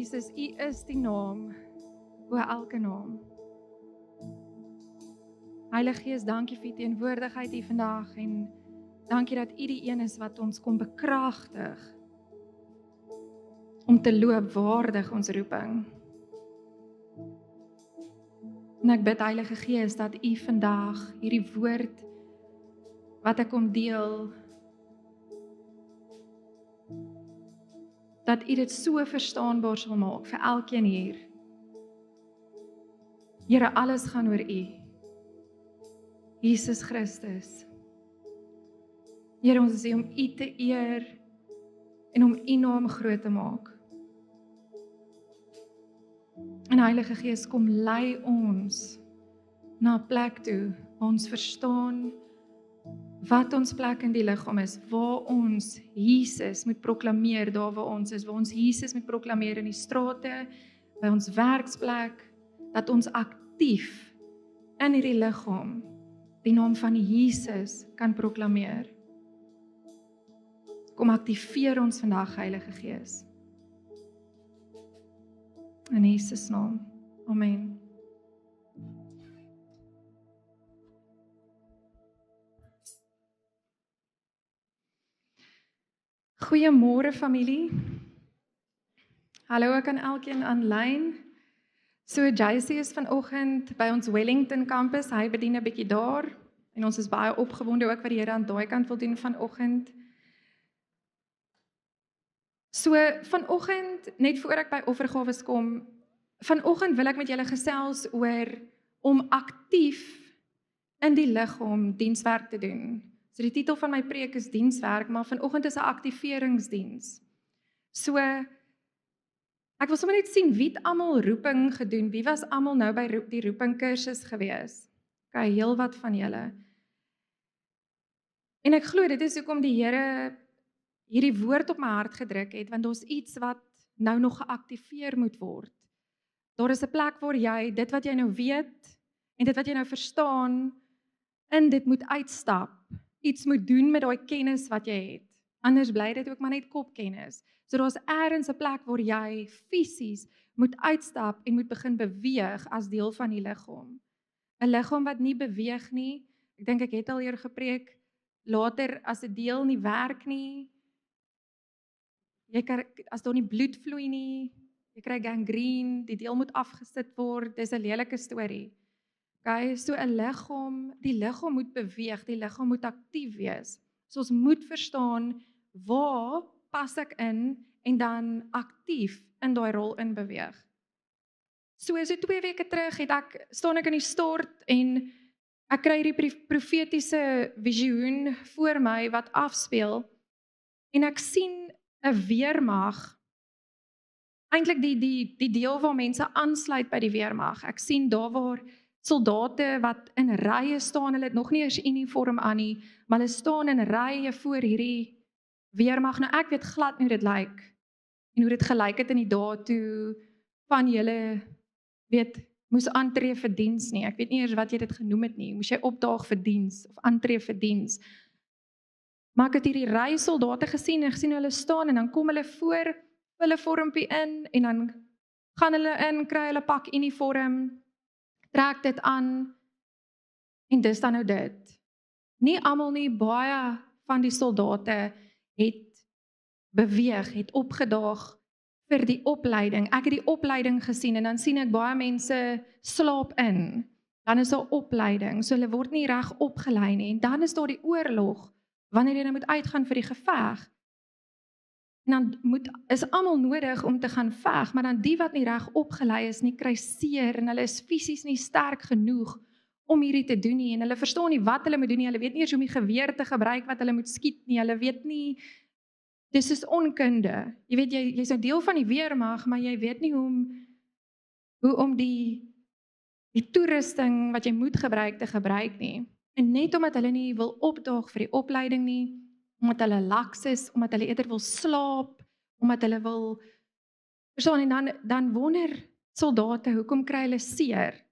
Jesus, U is die naam bo elke naam. Heilige Gees, dankie vir U teenwoordigheid hier vandag en dankie dat U die een is wat ons kom bekragtig om te loop waardig ons roeping. En ek bid, Heilige Gees, dat U vandag hierdie woord wat ek kom deel, dat U dit so verstaanbaar sal maak vir elkeen hier. Here, alles gaan oor U. Jesus Christus. Here, ons is hier om U te eer en om U naam groot te maak. En Heilige Gees, kom lei ons na 'n plek toe waar ons verstaan wat ons plek in die liggaam is, waar ons Jesus moet proklameer daar waar ons is, waar ons Jesus moet proklameer in die strate, by ons werksplek, dat ons aktief in hierdie liggaam die naam van Jesus kan proklameer. Kom aktiveer ons vandag, Heilige Gees. In Jesus naam. Amen. Goeiemôre familie. Hallo ek aan elkeen aanlyn. So JC is vanoggend by ons Wellington kampus. Hy bedien 'n bietjie daar en ons is baie opgewonde ook wat die Here aan daai kant wil doen vanoggend. So vanoggend, net voor ek by offergawes kom, vanoggend wil ek met julle gesels oor om aktief in die liggaam dienswerk te doen. So die titel van my preek is dienswerk, maar vanoggend is 'n aktiveringsdiens. So ek wil sommer net sien wie het almal roeping gedoen. Wie was almal nou by die roeping kursus gewees? Okay, heel wat van julle. En ek glo dit is hoekom die Here hierdie woord op my hart gedruk het, want daar's iets wat nou nog geaktiveer moet word. Daar is 'n plek waar jy dit wat jy nou weet en dit wat jy nou verstaan, in dit moet uitstap. Iets moet doen met daai kennis wat jy het. Anders bly dit ook maar net kopkennis. So daar's eers 'n plek waar jy fisies moet uitstap en moet begin beweeg as deel van die liggaam. 'n Liggaam wat nie beweeg nie, ek dink ek het al eers gepreek, later as 'n deel nie werk nie, as daar nie bloed vloei nie, jy kry gangreen, die deel moet afgesit word, dis 'n lelike storie. Okay, so 'n liggaam, die liggaam moet beweeg, die liggaam moet aktief wees. So ons moet verstaan, waar pas ek in en dan aktief in daai rol in beweeg. So 2 weke terug staan ek in die stort en ek kry hierdie profetiese visioen voor my wat afspeel en ek sien 'n weermag, eintlik die deel waar mense aansluit by die weermag. Ek sien daar waar soldate wat in rye staan, hulle het nog nie eens uniform aan nie, maar hulle staan in rye voor hierdie weermag. Nou ek weet glad nie hoe dit lyk en hoe dit gelyk het in die dae toe van julle moes aantree vir diens nie. Ek weet nie eers wat jy dit genoem het nie. Moes jy opdaag vir diens of aantree vir diens. Maar ek het hierdie ry soldate gesien en gesien hulle staan en dan kom hulle voor, hulle vormpie in en dan gaan hulle in, kry hulle pak uniform, trek dit aan en dis dan nou dit. Nie almal nie, baie van die soldate het beweeg, het opgedaag vir die opleiding. Ek het die opleiding gesien en dan sien ek baie mense slaap in. Dan is daar opleiding, so hulle word nie reg opgelei nie. En dan is daar die oorlog, wanneer jy nou moet uitgaan vir die geveg. En dan is almal nodig om te gaan veg, maar dan die wat nie reg opgelei is nie, kry seer en hulle is fisies nie sterk genoeg om hierdie te doen nie en hulle verstaan nie wat hulle moet doen nie. Hulle weet nie eers hoe om die geweer te gebruik wat hulle moet skiet nie. Hulle weet nie, dis is onkunde. Jy weet jy's 'n deel van die weermag, maar jy weet nie hoe om die toerusting wat jy moet gebruik te gebruik nie. En net omdat hulle nie wil opdaag vir die opleiding nie, omdat hulle laks is, omdat hulle eerder wil slaap, omdat hulle wil verstaan en dan wonder soldate, hoekom kry hulle seer?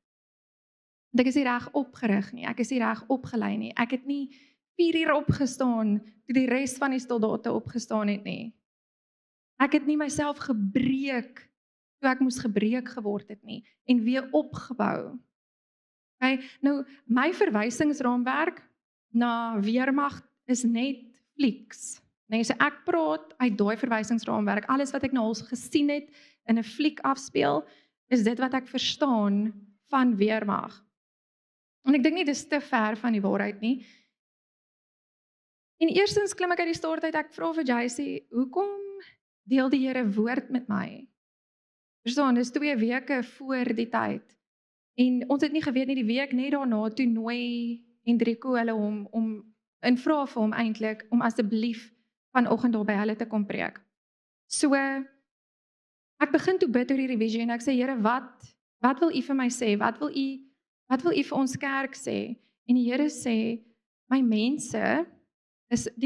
Want ek is nie reg opgerig nie, ek is nie reg opgelei nie, ek het nie 4 uur opgestaan toe die res van die soldate opgestaan het nie. Ek het nie myself gebreek toe ek moes gebreek geword het nie, en weer opgebou. Okay? Nou, my verwysingsraamwerk na weermag is net flieks. Nee, so ek praat uit daai verwysingsraamwerk. Alles wat ek nou al gesien het in 'n fliek afspeel, is dit wat ek verstaan van weermag. En ek dink nie dis te ver van die waarheid nie. En eerstens klim ek uit die stort uit, ek vra vir JC, hoekom deel die Here woord met my? Verstaan, dis 2 weke voor die tyd. En ons het nie geweet nie, die week net daarna, toe nooi Hendriko hulle om en vra vir hom eintlik, om asseblief vanoggend daar by hulle te kom preek. So, ek begin toe bid oor hierdie visie, en ek sê, Here, wat wil U vir my sê? Wat wil U vir ons kerk sê? En die Here sê, die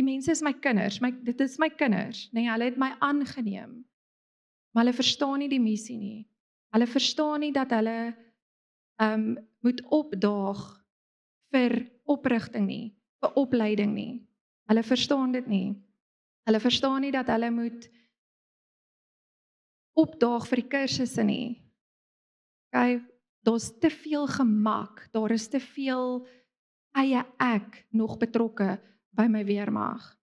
mense is my kinders, dit is my kinders, nee, hulle het my aangeneem, maar hulle verstaan nie die missie nie. Hulle verstaan nie dat hulle moet opdaag vir oprigting nie, vir opleiding nie. Hulle verstaan dit nie. Hulle verstaan nie dat hulle moet opdaag vir die kursusse nie. Okay, daar's te veel gemak, daar is te veel eie ek nog betrokke by my weermag.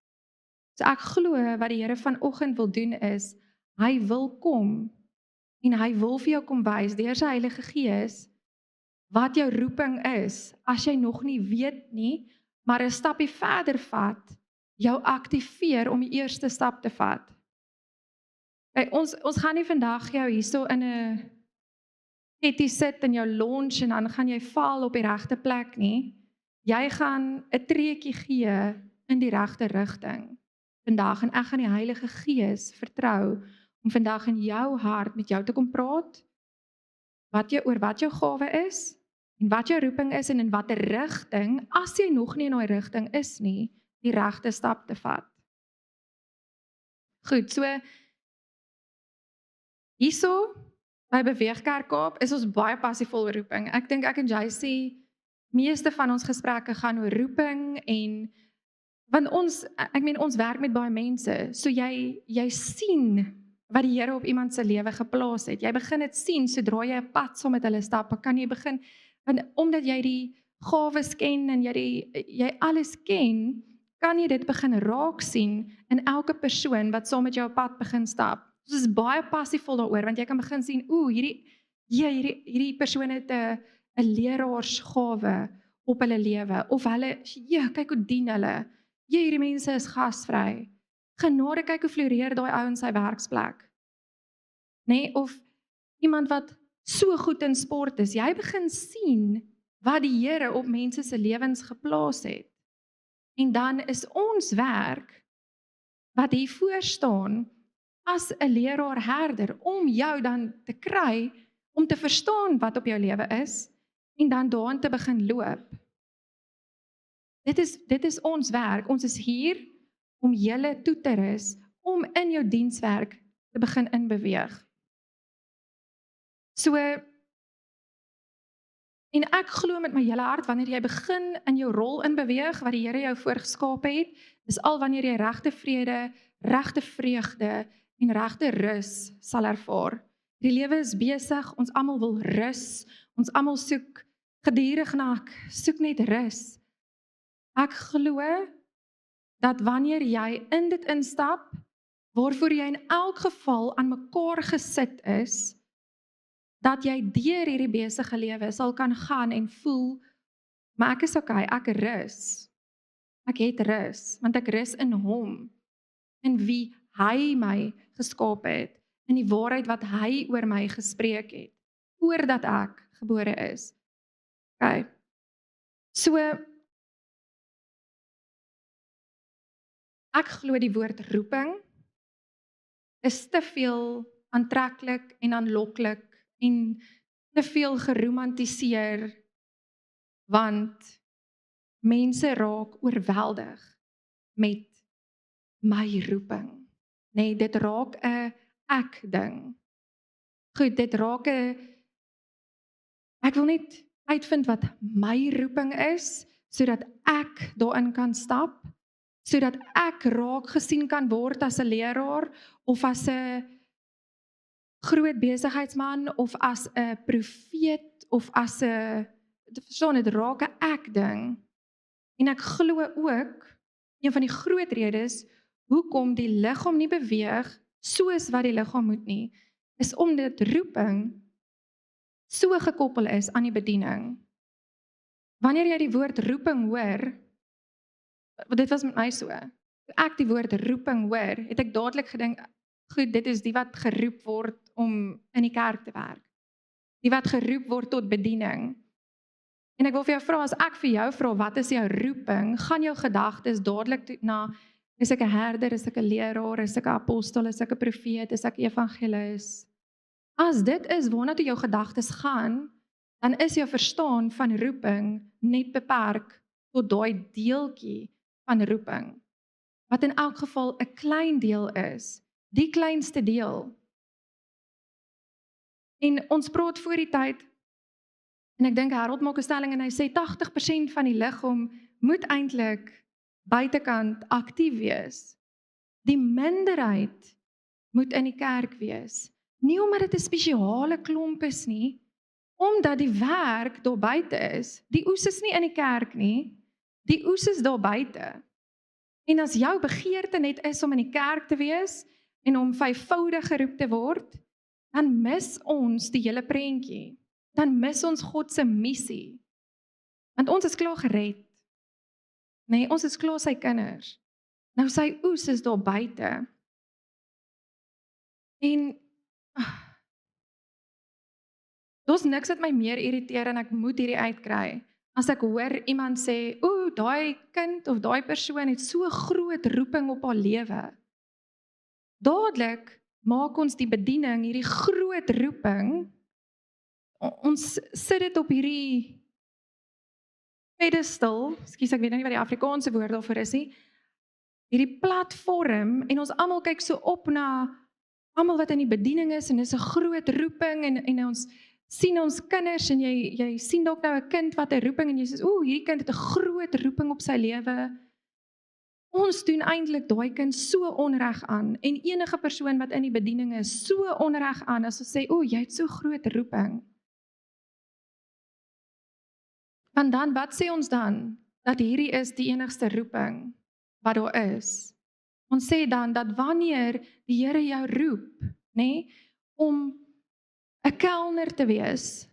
So ek glo wat die Here vanoggend wil doen is, hy wil kom en hy wil vir jou kom wys deur sy Heilige Gees wat jou roeping is, as jy nog nie weet nie, maar 'n stapie verder vat, jou aktiveer om die eerste stap te vat. Kijk, ons gaan nie vandag jou hierso in 'n ketty sit in jou lounge en dan gaan jy val op die regte plek nie. Jy gaan 'n treetjie gee in die regte rigting vandag, en ek gaan die Heilige Gees vertrou om vandag in jou hart met jou te kom praat, oor wat jou gawe is, en wat jou roeping is, en in watter rigting, as jy nog nie in daai rigting is nie, die regte stap te vat. Goed, so hierso by Beweegkerk Kaap is ons baie passievol oor roeping. Ek dink ek en JC, meeste van ons gesprekke gaan oor roeping, en want ons werk met baie mense, so jy sien wat die Here op iemand se lewe geplaas het. Jy begin dit sien sodra jy 'n pad saam met hulle stap, kan jy begin, want omdat jy die gawes ken en jy alles ken, kan jy dit begin raak sien in elke persoon wat saam met jou op pad begin stap. Dit is baie passievol daaroor, want jy kan begin sien, hierdie persoon het 'n leraarsgawe op hulle lewe, of hulle, kyk hoe dien hulle, hierdie mense is gasvry, genade, kyk hoe floreer daai ou in sy werksplek, nee, of iemand wat so goed in sport is, jy begin sien wat die Here op mense se lewens geplaas het, en dan is ons werk, wat hier voor staan, as 'n leraar herder, om jou dan te kry, om te verstaan wat op jou lewe is, en dan daarin te begin loop. Dit is ons werk, ons is hier, om julle toe te rus, om in jou dienswerk te begin inbeweeg. So, en ek glo met my hele hart, wanneer jy begin in jou rol inbeweeg, wat die Here jou voorgeskaap het, is al wanneer jy regte vrede, regte vreugde, en regte rus sal ervaar. Die lewe is besig, ons almal wil rus, ons almal soek gedurig soek net rus. Ek glo dat wanneer jy in dit instap, waarvoor jy in elk geval aan mekaar gesit is, dat jy deur hierdie besige lewe sal kan gaan en voel, maar ek is okay, ek rus. Ek het rus, want ek rus in hom, in wie hy my geskaap het, in die waarheid wat hy oor my gespreek het, voordat ek gebore is. Okay. So, ek glo die woord roeping is te veel aantreklik en aanloklik en te veel geromantiseer, want mense raak oorweldig met my roeping. Nee, dit raak 'n ek ding. Goed, dit raak 'n, ek wil net uitvind wat my roeping is, sodat ek daarin kan stap, sodat ek raak gesien kan word as 'n leraar, of as 'n groot besigheidsman of as 'n profeet of as 'n verstaan dit raak 'n ek ding. En ek glo ook een van die groot redes hoekom die liggaam nie beweeg soos wat die liggaam moet nie, is omdat roeping so gekoppel is aan die bediening. Wanneer jy die woord roeping hoor, want dit was met my so. Toe ek die woord roeping hoor, het ek dadelik gedink, goed, dit is die wat geroep word om in die kerk te werk. Die wat geroep word tot bediening. En ek wil vir jou vra, as ek vir jou vra, wat is jou roeping, gaan jou gedagtes dadelik na, is ek 'n herder, is ek 'n leraar, is ek 'n apostel, is ek 'n profeet, is ek 'n evangelis? As dit is waarna toe jou gedagtes gaan, dan is jou verstaan van roeping net beperk tot daai deeltjie van roeping, wat in elk geval 'n klein deel is, die kleinste deel. En ons praat voor die tyd, en ek dink Harold maak 'n stelling en hy sê 80% van die liggaam moet eintlik buitekant aktief wees. Die minderheid moet in die kerk wees. Nie omdat dit 'n spesiale klomp is nie, omdat die werk daar buite is. Die oes is nie in die kerk nie, die oes is daar buite. En as jou begeerte net is om in die kerk te wees en om vyfvoudig geroep te word, dan mis ons die hele prentjie. Dan mis ons God se missie. Want ons is klaar gered. Nee, ons is klaar sy kinders. Nou sy oes is daar buite. En daar's niks wat my meer irriteer en ek moet hierdie uitkry. As ek hoor iemand sê, "Ooh, daai kind of daai persoon het so groot roeping op haar lewe." Dadelik maak ons die bediening, hierdie groot roeping, ons sit dit op hierdie pedestal, ekskuus, ek weet nou nie wat die Afrikaanse woord daarvoor is nie, hierdie platform, en ons almal kyk so op na almal wat in die bediening is, en dis 'n groot roeping, en ons sien ons kinders, en jy sien dalk nou 'n kind wat 'n roeping, en jy sê, "Ooh, hierdie kind het 'n groot roeping op sy lewe." Ons doen eintlik daai kind so onreg aan, en enige persoon wat in die bediening is, so onreg aan, as ons sê, "Ooh, jy het so groot roeping." Want dan, wat sê ons dan? Dat hierdie is die enigste roeping wat daar is. Ons sê dan dat wanneer die Here jou roep, nê, om 'n kelner te wees,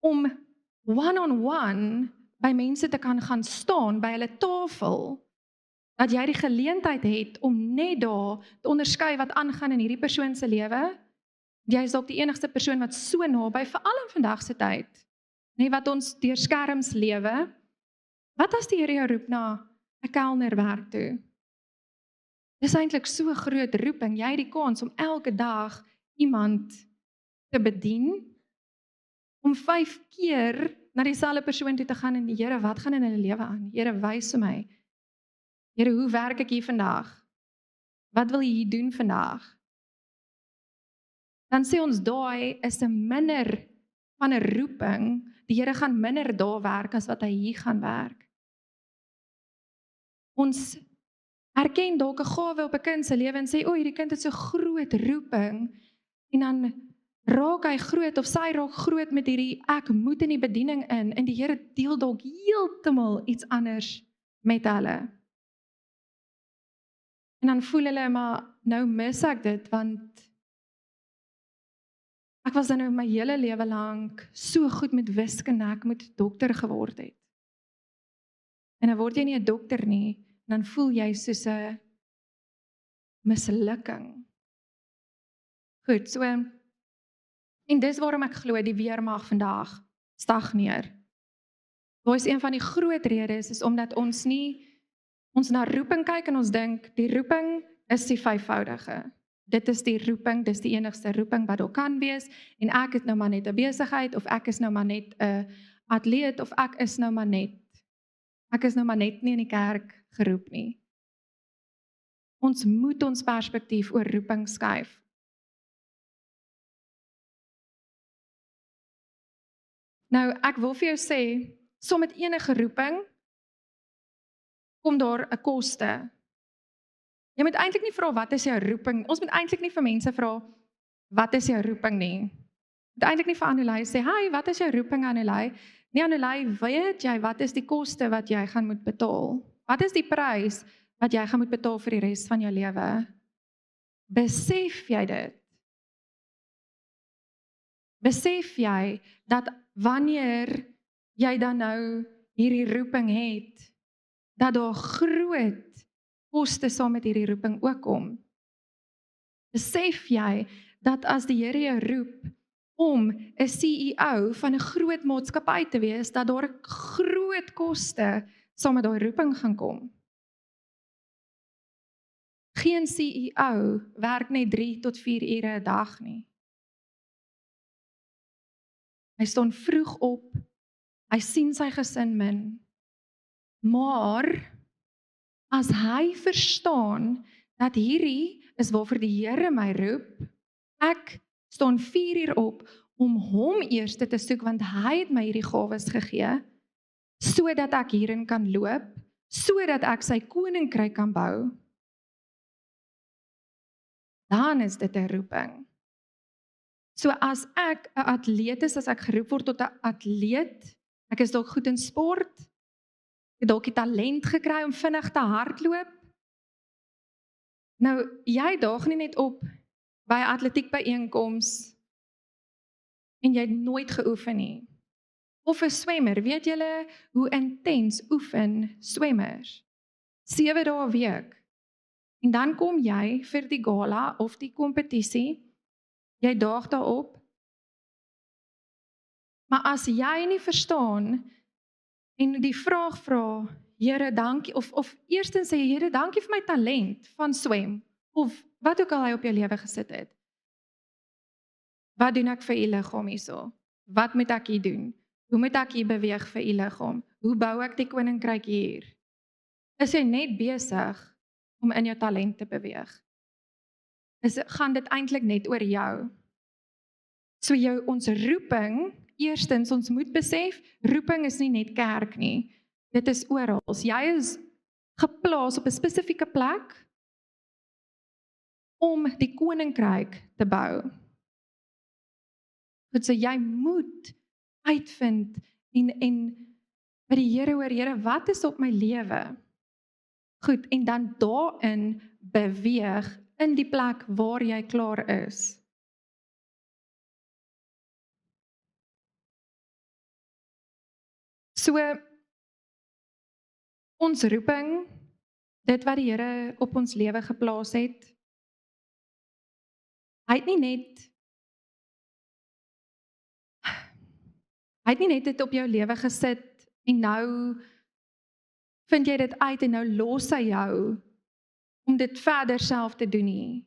om one-on-one by mense te kan gaan staan, by hulle tafel, dat jy die geleentheid het om net daar te onderskei wat aangaan in hierdie persoon se lewe. Jy is dalk die enigste persoon wat so naby, veral in vandag se tyd, nê, wat ons deur skerms lewe. Wat as die Here jou roep na 'n kelnerwerk toe? Dis eintlik so 'n groot roeping. Jy het die kans om elke dag iemand te bedien, om 5 keer na dieselfde persoon toe te gaan en, Here, wat gaan in hulle lewe aan? Here, wys vir my. Here, hoe werk ek hier vandag? Wat wil jy hier doen vandag? Dan sê ons daai is 'n minder van 'n roeping. Die Here gaan minder daar werk as wat hy hier gaan werk. Ons erken dalk 'n gawe op 'n kind se lewe en sê, "O, hierdie kind het so groot roeping." En dan raak hy groot of sy raak groot met hierdie ek moet in die bediening in, en die Here deel dalk heeltemal iets anders met hulle. En dan voel hulle, maar nou mis ek dit, want ek was dan nou my hele lewe lank so goed met wiskunde, ek moet dokter geword het. En dan word jy nie 'n dokter nie, en dan voel jy soos 'n mislukking. Goed, so, en dis waarom ek glo die weermag vandag stagneer. Daar is een van die groot redes, is omdat ons nie ons na roeping kyk en ons dink, die roeping is die vyfvoudige. Dit is die roeping, dis die enigste roeping wat daar kan wees, en ek het nou maar net 'n besigheid, of ek is nou maar net 'n atleet, of ek is nou maar net nie in die kerk geroep nie. Ons moet ons perspektief oor roeping skuif. Nou, ek wil vir jou sê, saam met enige roeping, kom daar 'n koste. Jy moet eintlik nie vra wat is jou roeping. Ons moet eintlik nie vir mense vra, wat is jou roeping nie. Moet eintlik nie vir Annelie sê, "Hi, wat is jou roeping, Annelie?" Nee, Annelie, weet jy wat is die koste wat jy gaan moet betaal? Wat is die prys wat jy gaan moet betaal vir die res van jou lewe? Besef jy dit? Besef jy dat wanneer jy dan nou hierdie roeping het, dat daar groot koste saam met hierdie roeping ook kom? Besef jy dat as die Here jou roep om 'n CEO van 'n groot maatskappy te wees, dat daar groot koste saam met daai roeping gaan kom? Geen CEO werk net 3 tot 4 ure 'n dag nie. Hy staan vroeg op, hy sien sy gesin min, maar as hy verstaan dat hierdie is waarvoor die Here my roep, ek staan 4 uur op om hom eers te soek, want hy het my hierdie gawes gegee, sodat ek hierin kan loop, sodat ek sy koninkryk kan bou, dan is dit 'n roeping. So as ek 'n atleet is, as ek geroep word tot 'n atleet, ek is dalk goed in sport, ek het dalk die talent gekry om vinnig te hardloop. Nou, jy daag nie net op by 'n atletiekbyeenkoms en jy het nooit geoefen nie. Of 'n swemmer, weet julle hoe intens oefen swemmers? 7 dae 'n week. En dan kom jy vir die gala of die kompetisie, jy daag daarop. Maar as jy nie verstaan en die vraag vra, Here, dankie, of eerstens sê, Here, dankie vir my talent van swem, of wat ook al hy op jou lewe gesit het. Wat doen ek vir u liggaam hierso? Wat moet ek hier doen? Hoe moet ek hier beweeg vir u liggaam? Hoe bou ek die koninkryk hier? Is jy net besig om in jou talent te beweeg? Gaan dit eintlik net oor jou? So ons roeping, eerstens, ons moet besef, roeping is nie net kerk nie. Dit is oral. Jy is geplaas op 'n spesifieke plek om die koninkryk te bou. Goed, so jy moet uitvind en by die Here hoor, Here, wat is op my lewe? Goed, en dan daarin beweeg in die plek waar jy klaar is. So, ons roeping, dit wat die Here op ons lewe geplaas het, hy het nie net dit op jou lewe gesit en nou vind jy dit uit en nou los hy jou om dit verder self te doen nie.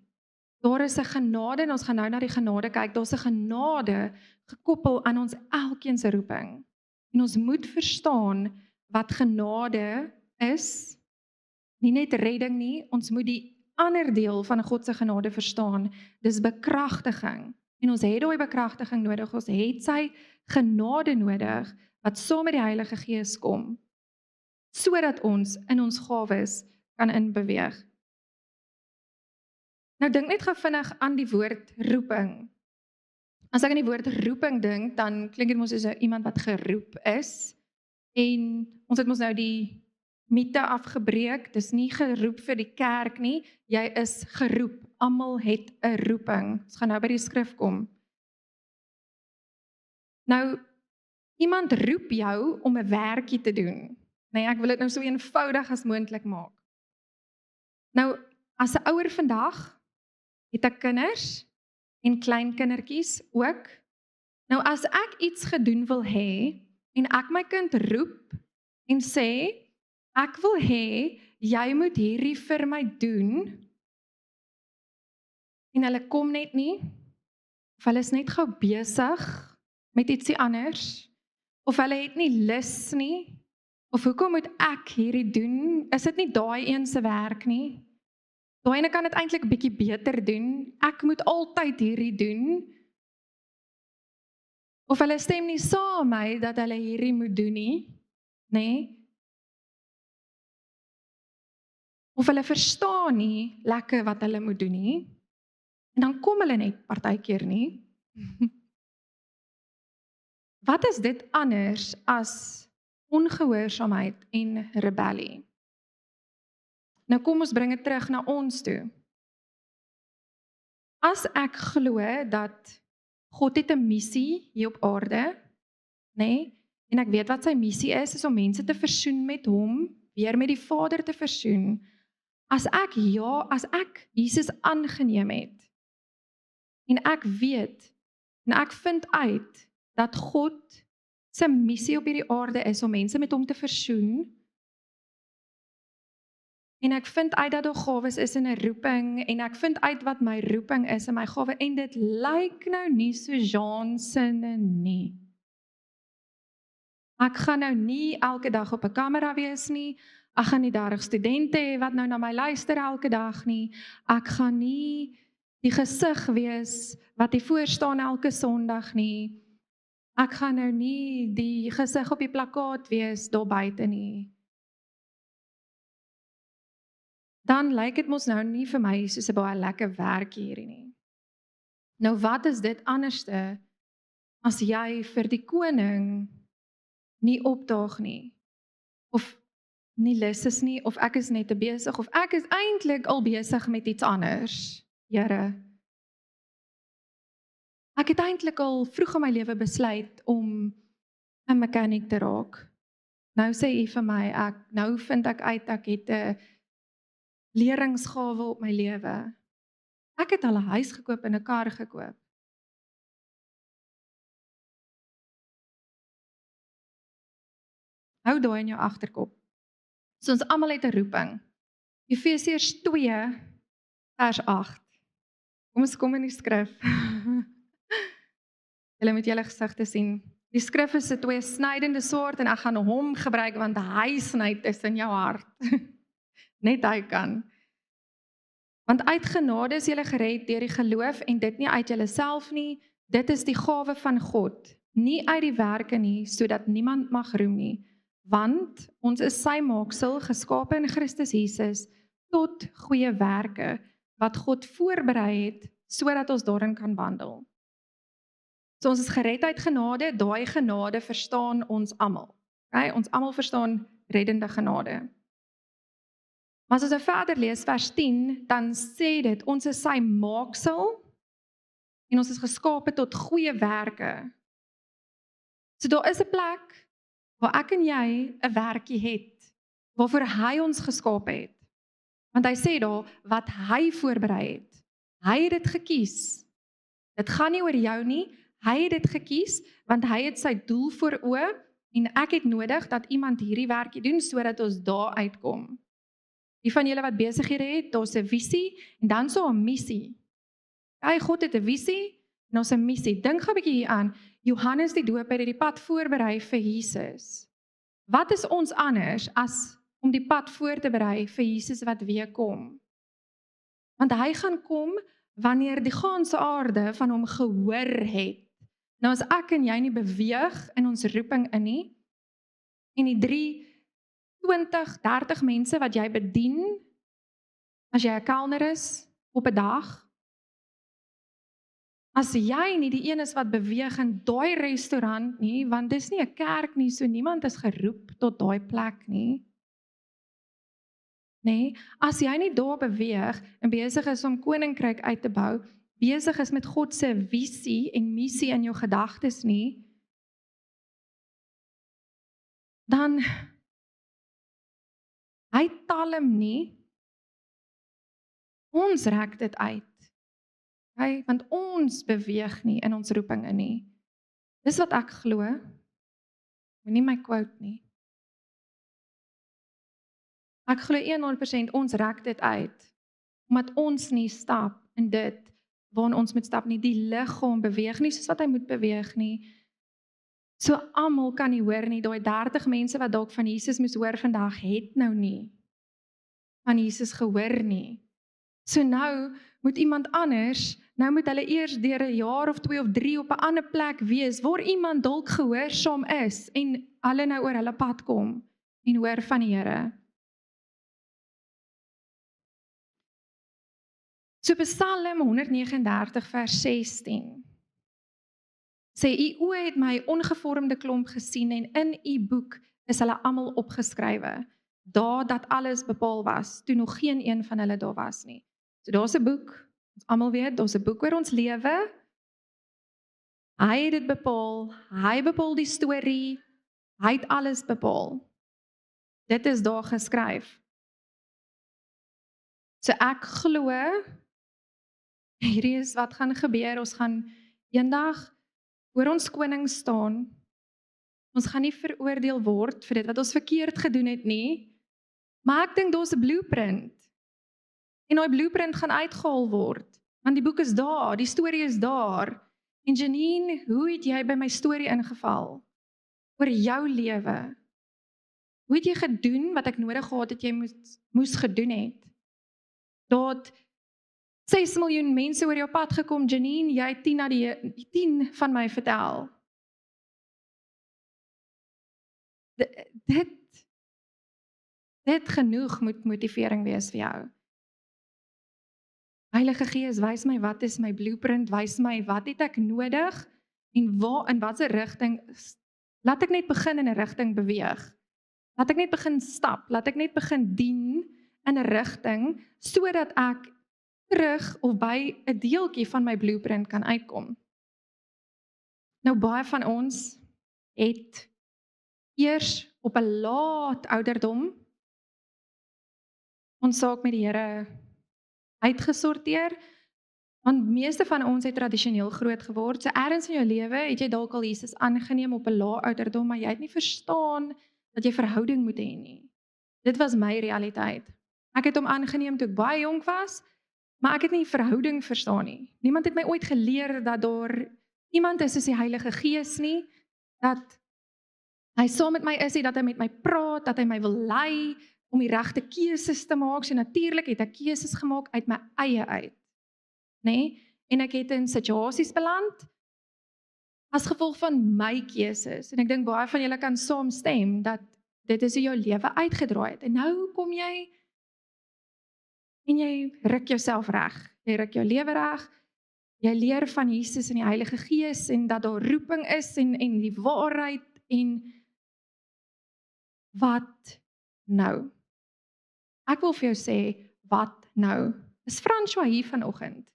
Daar is 'n genade en ons gaan nou na die genade kyk. Daar's 'n genade gekoppel aan ons elkeen se roeping. En ons moet verstaan wat genade is. Nie net redding nie, ons moet die ander deel van God se genade verstaan. Dis bekragtiging. En ons het daai bekragtiging nodig. Ons het sy genade nodig wat saam met die Heilige Gees kom, sodat ons in ons gawes kan inbeweeg. Nou dink net gou vinnig aan die woord roeping. As ek aan die woord roeping dink, dan klink dit mos soos iemand wat geroep is. En ons het mos nou die mite afgebreek. Dis nie geroep vir die kerk nie. Jy is geroep. Almal het 'n roeping. Ons gaan nou by die skrif kom. Nou, iemand roep jou om 'n werkie te doen. Nee, ek wil dit nou so eenvoudig as moontlik maak. Nou, as 'n ouer vandag, het ek kinders en kleinkindertjies ook. Nou as ek iets gedoen wil hê en ek my kind roep en sê ek wil hê jy moet hierdie vir my doen en hulle kom net nie, of hulle is net gou besig met ietsie anders, of hulle het nie lus nie, of hoekom moet ek hierdie doen? Is dit nie daai een se werk nie? Daai ene kan dit eintlik 'n bietjie beter doen. Ek moet altyd hierdie doen. Of hulle stem nie saam met my dat hulle hierdie moet doen nie, nê? Of hulle verstaan nie lekker wat hulle moet doen nie. En dan kom hulle net partykeer nie. Wat is dit anders as ongehoorsaamheid en rebellie? Nou kom ons bring dit terug na ons toe. As ek glo dat God het 'n missie hier op aarde, nê? En ek weet wat sy missie is om mense te versoen met hom, weer met die Vader te versoen. As ek Jesus aangeneem het, en ek weet, en ek vind uit, dat God sy missie op hierdie aarde is om mense met hom te versoen, en ek vind uit dat daar gawes is in 'n roeping, en ek vind uit wat my roeping is in my gawe, en dit lyk nou nie so Jean sinne nie. Ek gaan nou nie elke dag op 'n kamera wees nie, ek gaan nie 30 studente hê wat nou na my luister elke dag nie, ek gaan nie die gesig wees wat hier voor staan elke Sondag nie, ek gaan nou nie die gesig op die plakkaat wees daar buite nie. Dan lyk dit mos nou nie vir my soos 'n baie lekker werk hierdie nie. Nou wat is dit anderste as jy vir die koning nie opdaag nie, of nie lus is nie, of ek is net te besig, of ek is eintlik al besig met iets anders, Here. Ek het eintlik al vroeg in my lewe besluit om 'n mechanic te raak. Nou sê U vir my, nou vind ek uit ek het 'n leringsgawe op my lewe. Ek het al 'n huis gekoop en 'n kar gekoop. Hou daai in jou agterkop. So ons almal het 'n roeping. Efesiërs 2 vers 8. Kom in die skrif. Julle moet julle gesigte sien. Die skrif is 'n tweesnydende swaard en ek gaan hom gebruik want hy sny tussen jou hart. Net hy kan. Want uit genade is julle gered deur die geloof en dit nie uit julleself nie, dit is die gawe van God, nie uit die werke nie, sodat niemand mag roem nie. Want ons is sy maaksel, geskape in Christus Jesus, tot goeie werke, wat God voorberei het, sodat ons daarin kan wandel. So ons is gered uit genade, daai genade verstaan ons almal. Okay? Ons almal verstaan reddende genade. Maar as ons verder lees, vers 10, dan sê dit, ons is sy maaksel, en ons is geskape tot goeie werke. So daar is 'n plek, waar ek en jy 'n werkie het, waarvoor hy ons geskape het. Want hy sê daar, wat hy voorberei het. Hy het dit gekies. Dit gaan nie oor jou nie, hy het dit gekies, want hy het sy doel voor oë, en ek het nodig dat iemand hierdie werkie doen, sodat ons daar uitkom. Die van julle wat besighede het, daar's 'n visie, en dan so 'n missie. God het 'n visie, en ons 'n missie. Dink gou 'n bietjie hier aan, Johannes die Doper het die pad voorberei vir Jesus. Wat is ons anders as om die pad voor te berei vir Jesus wat weer kom? Want hy gaan kom wanneer die ganse aarde van hom gehoor het. Nou as ek en jy nie beweeg in ons roeping in nie, en die 20, 30 mense wat jy bedien, as jy 'n kelner is, op 'n dag, as jy nie die een is wat beweeg in daai restaurant nie, want dis nie 'n kerk nie, so niemand is geroep tot daai plek nie. Nee, as jy nie daar beweeg en besig is om koninkryk uit te bou, besig is met God se visie en missie in jou gedagtes nie, dan hy talm nie, ons rek dit uit. Okay? Want ons beweeg nie in ons roeping in nie. Dis wat ek glo. Moenie my quote nie. Ek glo 100% ons rek dit uit, omdat ons nie stap in dit waarin ons moet stap nie, die liggaam beweeg nie soos wat hy moet beweeg nie. So almal kan nie hoor nie, daai 30 mense wat dalk van Jesus moes hoor vandag, het nou nie van Jesus gehoor nie. So nou moet iemand anders, nou moet hulle eers deur 'n jaar of 2 of 3 op 'n ander plek wees, waar iemand dalk gehoorsaam is, en hulle nou oor hulle pad kom, en hoor van die Here. So Psalm 139 vers 16 sê, U oë het my ongevormde klomp gesien en in U boek is hulle almal opgeskrywe. Daar dat alles bepaal was, toe nog geen een van hulle daar was nie. So daar's 'n boek, ons almal weet, daar's 'n boek oor ons lewe. Hy het dit bepaal, hy bepaal die storie, hy het alles bepaal. Dit is daar geskryf. So ek glo, hierdie is wat gaan gebeur, ons gaan eendag oor ons koning staan, ons gaan nie veroordeel word vir dit wat ons verkeerd gedoen het nie, maar ek dink daar's 'n blueprint, en daai blueprint gaan uitgehaal word, want die boek is daar, die storie is daar, en Janine, hoe het jy by my storie ingeval? Oor jou lewe? Hoe het jy gedoen wat ek nodig gehad het jy moes gedoen het? Daar het 6 miljoen mense oor jou pad gekom, Janine, jy het 10 van my vertel. Dit genoeg moet motivering wees vir jou. Heilige Gees, wys my wat is my blueprint, wys my wat het ek nodig, en waar, in watter rigting, laat ek net begin in 'n rigting beweeg. Laat ek net begin stap, laat ek net begin dien in 'n rigting, sodat ek terug of by 'n deeltjie van my blueprint kan uitkom. Nou baie van ons het eers op 'n laat ouderdom ons saak met die Here uitgesorteer, want meeste van ons het tradisioneel groot geword. So ergens in jou lewe het jy dalk al Jesus aangeneem op 'n lae ouderdom, maar jy het nie verstaan dat jy verhouding moet hê nie. Dit was my realiteit. Ek het hom aangeneem toe ek baie jonk was, maar ek het nie verhouding verstaan nie. Niemand het my ooit geleer dat daar iemand is soos die Heilige Gees nie, dat hy saam met my is, dat hy met my praat, dat hy my wil lei om die regte keuses te maak. So natuurlik het ek keuses gemaak uit my eie uit, nê? En ek het in situasies beland as gevolg van my keuses. En ek dink baie van julle kan saamstem dat dit is hoe jou lewe uitgedraai het. En nou kom jy en jy ruk jouself reg. Jy ruk jou lewe reg. Jy leer van Jesus en die Heilige Gees en dat daar roeping is en die waarheid en wat nou? Ek wil vir jou sê, wat nou? Is François hier vanoggend?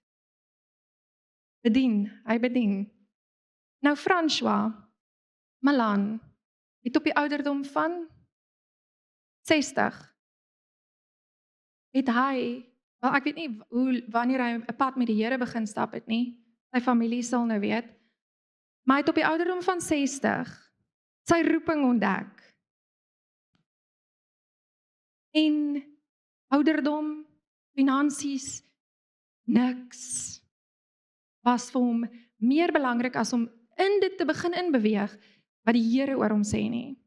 Hy bedien. Nou François Malan het op die ouderdom van 60 het hy, wel ek weet nie wanneer hy 'n pad met die Here begin stap het nie, sy familie sal nou weet, maar hy het op die ouderdom van 60 sy roeping ontdek. En ouderdom, finansies, niks was vir hom meer belangrik as om in dit te begin inbeweeg wat die Here oor hom sê nie.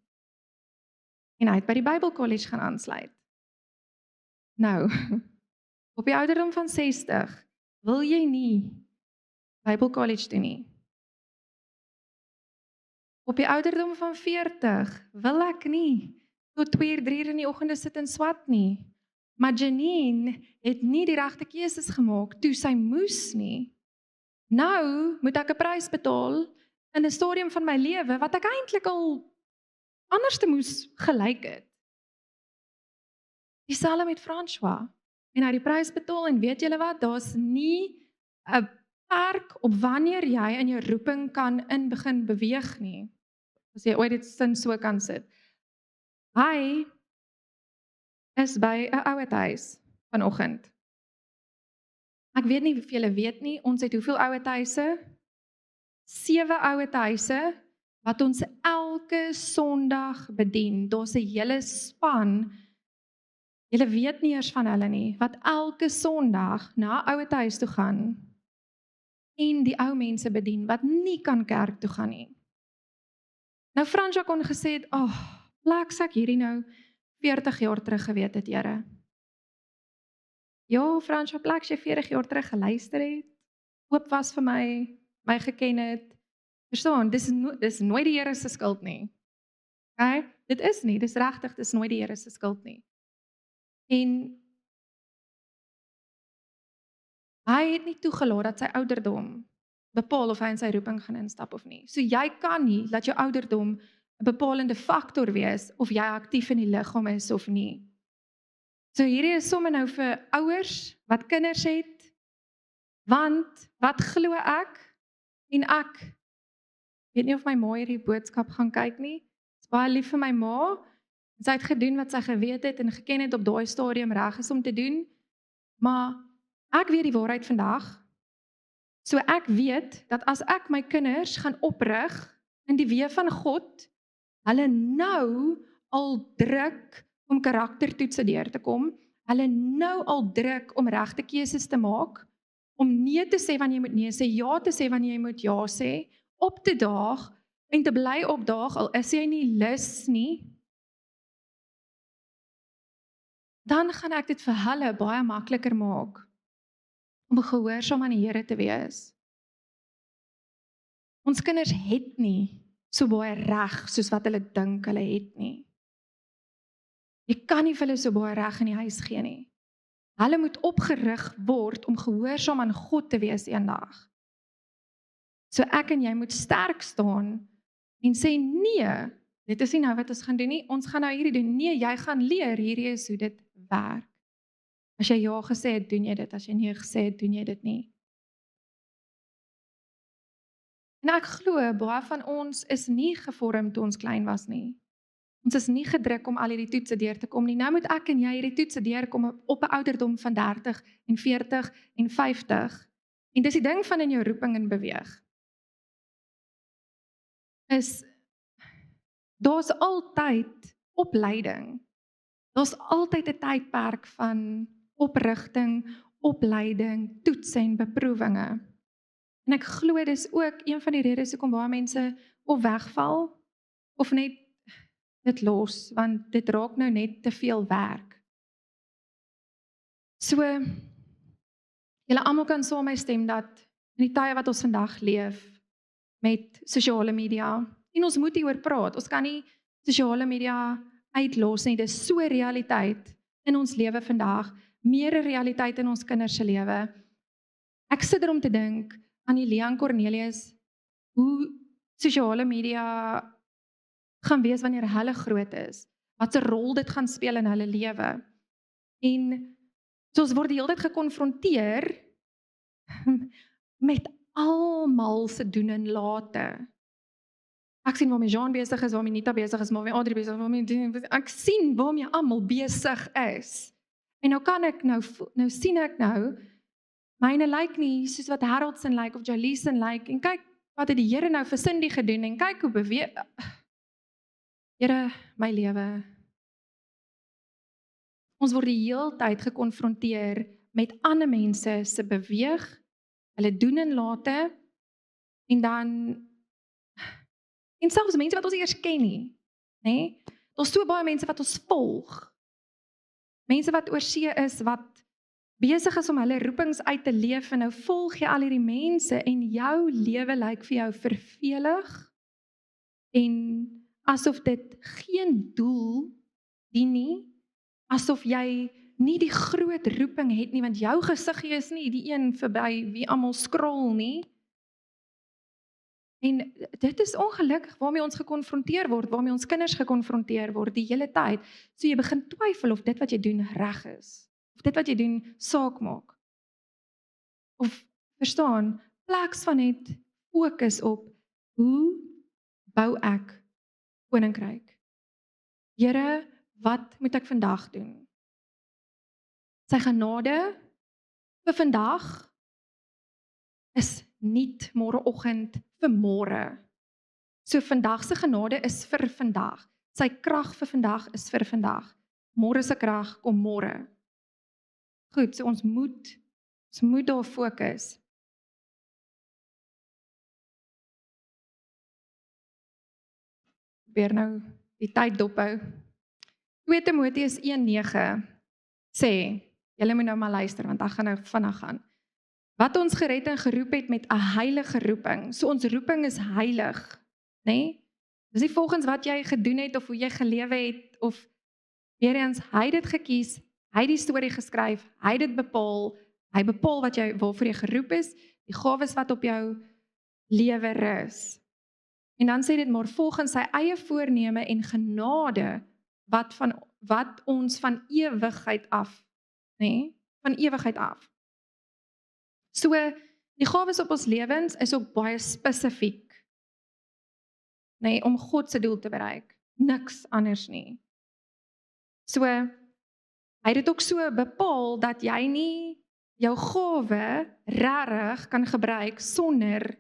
En hy het by die Bybelkollege gaan aansluit. Nou, op die ouderdom van 60 wil jy nie Bybelkollege doen nie. Op die ouderdom van 40 wil ek nie tot 2, 3 in die oggende sit en swat nie. Maar Janine het nie die regte keuses gemaak toe sy moes nie. Nou moet ek 'n prys betaal in 'n stadium van my lewe wat ek eintlik al anders te moes gelyk het. Dieselfde met François. En hy het die prys betaal en weet julle wat, daar's nie 'n perk op wanneer jy in jou roeping kan in begin beweeg nie. As jy ooit dit sin so kan sit. Hy is by 'n ouerhuis vanoggend. Ek weet nie hoeveel julle weet nie, ons het hoeveel ouerhuise? 7 ouerhuise wat ons elke Sondag bedien. Daar's 'n hele span. Julle weet nie eers van hulle nie, wat elke Sondag na 'n ouerhuis toe gaan en die ou mense bedien wat nie kan kerk toe gaan nie. Nou François kon gesê het, plaks ek hierdie nou 40 jaar terug geweet het, Here. Ja, François, plaks jy 40 jaar terug geluister het, oop was vir my geken het. Verstaan, dis nooit die Here se skuld nie. Okay? Dit is nie, dis regtig, dis nooit die Here se skuld nie. En Hy het nie toegelaat dat sy ouderdom bepaal of hy in sy roeping gaan instap of nie. So jy kan nie laat jou ouderdom 'n bepalende faktor wees of jy aktief in die liggaam is of nie. So hierdie is sommer nou vir ouers wat kinders het, want wat glo ek en ek weet nie of my ma hierdie boodskap gaan kyk nie. Is baie lief vir my ma. Sy het gedoen wat sy geweet het en geken het op daai stadium reg is om te doen, maar ek weet die waarheid vandag. So ek weet dat as ek my kinders gaan oprig in die weë van God, hulle nou al druk om karaktertoetse deur te kom, hulle nou al druk om regte keuses te maak, om nee te sê wanneer jy moet nee sê, ja te sê wanneer jy moet ja sê, op te daag en te bly opdaag al is jy nie lus nie, dan gaan ek dit vir hulle baie makliker maak om gehoorsaam aan die Here te wees. Ons kinders het nie so baie reg soos wat hulle dink hulle het nie. Jy kan nie vir hulle so baie reg in die huis gee nie. Hulle moet opgerig word om gehoorsaam aan God te wees eendag. So ek en jy moet sterk staan en sê nee, dit is nie nou wat ons gaan doen nie, ons gaan nou hierdie doen. Nee, jy gaan leer, hierdie is hoe dit werk. As jy ja gesê het, doen jy dit. As jy nee gesê het, doen jy dit nie. En ek glo, baie van ons is nie gevorm toe ons klein was nie. Ons is nie gedruk om al hierdie toetse deur te kom nie. Nou moet ek en jy hierdie toetse deurkom op 'n ouderdom van 30 en 40 en 50. En dis die ding van in jou roeping in beweeg. Daar's altyd opleiding. Daar's altyd 'n tydperk van oprigting, opleiding, toetse en beproewinge. En ek glo dis ook een van die redes hoekom baie mense of wegval of net dit los, want dit raak nou net te veel werk. So, julle almal kan saam met my stem dat in die tye wat ons vandag leef met sosiale media, en ons moet hieroor praat, ons kan nie sosiale media uitlos nie, dit is so realiteit in ons lewe vandag, meer 'n realiteit in ons kinders se lewe. Ek sit om te dink aan die Leon Cornelius, hoe sosiale media gaan wees wanneer hulle groot is, wat 'n rol dit gaan speel in hulle lewe. En so ons word die hele tyd gekonfronteer met almal se doen en late. Ek sien waarmee Jean besig is, waarmee Nita besig is, waarmee Adrie besig is, waarmee ek sien waarmee almal besig is. En nou sien ek myne lyk nie soos wat Haroldson lyk of Jolieson lyk, en kyk wat het die Here nou vir Cindy gedoen, en kyk hoe beweeg. Here, my lewe. Ons word die hele tyd gekonfronteer met ander mense se beweeg, hulle doen en late, en selfs mense wat ons eers ken nie, nê? Daar's so baie mense wat ons volg. Mense wat oor see is, wat besig is om hulle roepings uit te leef, en nou volg jy al hierdie mense, en jou lewe lyk vir jou vervelig, en asof dit geen doel dien nie, asof jy nie die groot roeping het nie, want jou gesiggie is nie die een verby wie almal scroll nie. En dit is ongelukkig waarmee ons gekonfronteer word, waarmee ons kinders gekonfronteer word die hele tyd. So jy begin twyfel of dit wat jy doen reg is, of dit wat jy doen saak maak. Of verstaan, plaks van net fokus op hoe bou ek koninkryk. Here, wat moet ek vandag doen? Sy genade vir vandag is nie môreoggend vir môre. So vandag se genade is vir vandag. Sy krag vir vandag is vir vandag. Môre se krag kom môre. Goed, so ons moet daar fokus. Probeer nou die tyd dophou. 2 Timoteus 1:9 sê, julle moet nou maar luister, want ek gaan nou vinnig gaan. Wat ons gered en geroep het met 'n heilige roeping. So ons roeping is heilig, né? Dis nie volgens wat jy gedoen het of hoe jy gelewe het of weer eens hy het dit gekies, hy het die storie geskryf, hy het dit bepaal, Hy bepaal waarvoor jy geroep is, die gawes wat op jou lewe rus. En dan sê dit maar volgens sy eie voorneme en genade wat ons van ewigheid af, nê? Van ewigheid af. So die gawes op ons lewens is ook baie spesifiek, nê, om God se doel te bereik. Niks anders nie. So hy het dit ook so bepaal dat jy nie jou gawe regtig kan gebruik sonder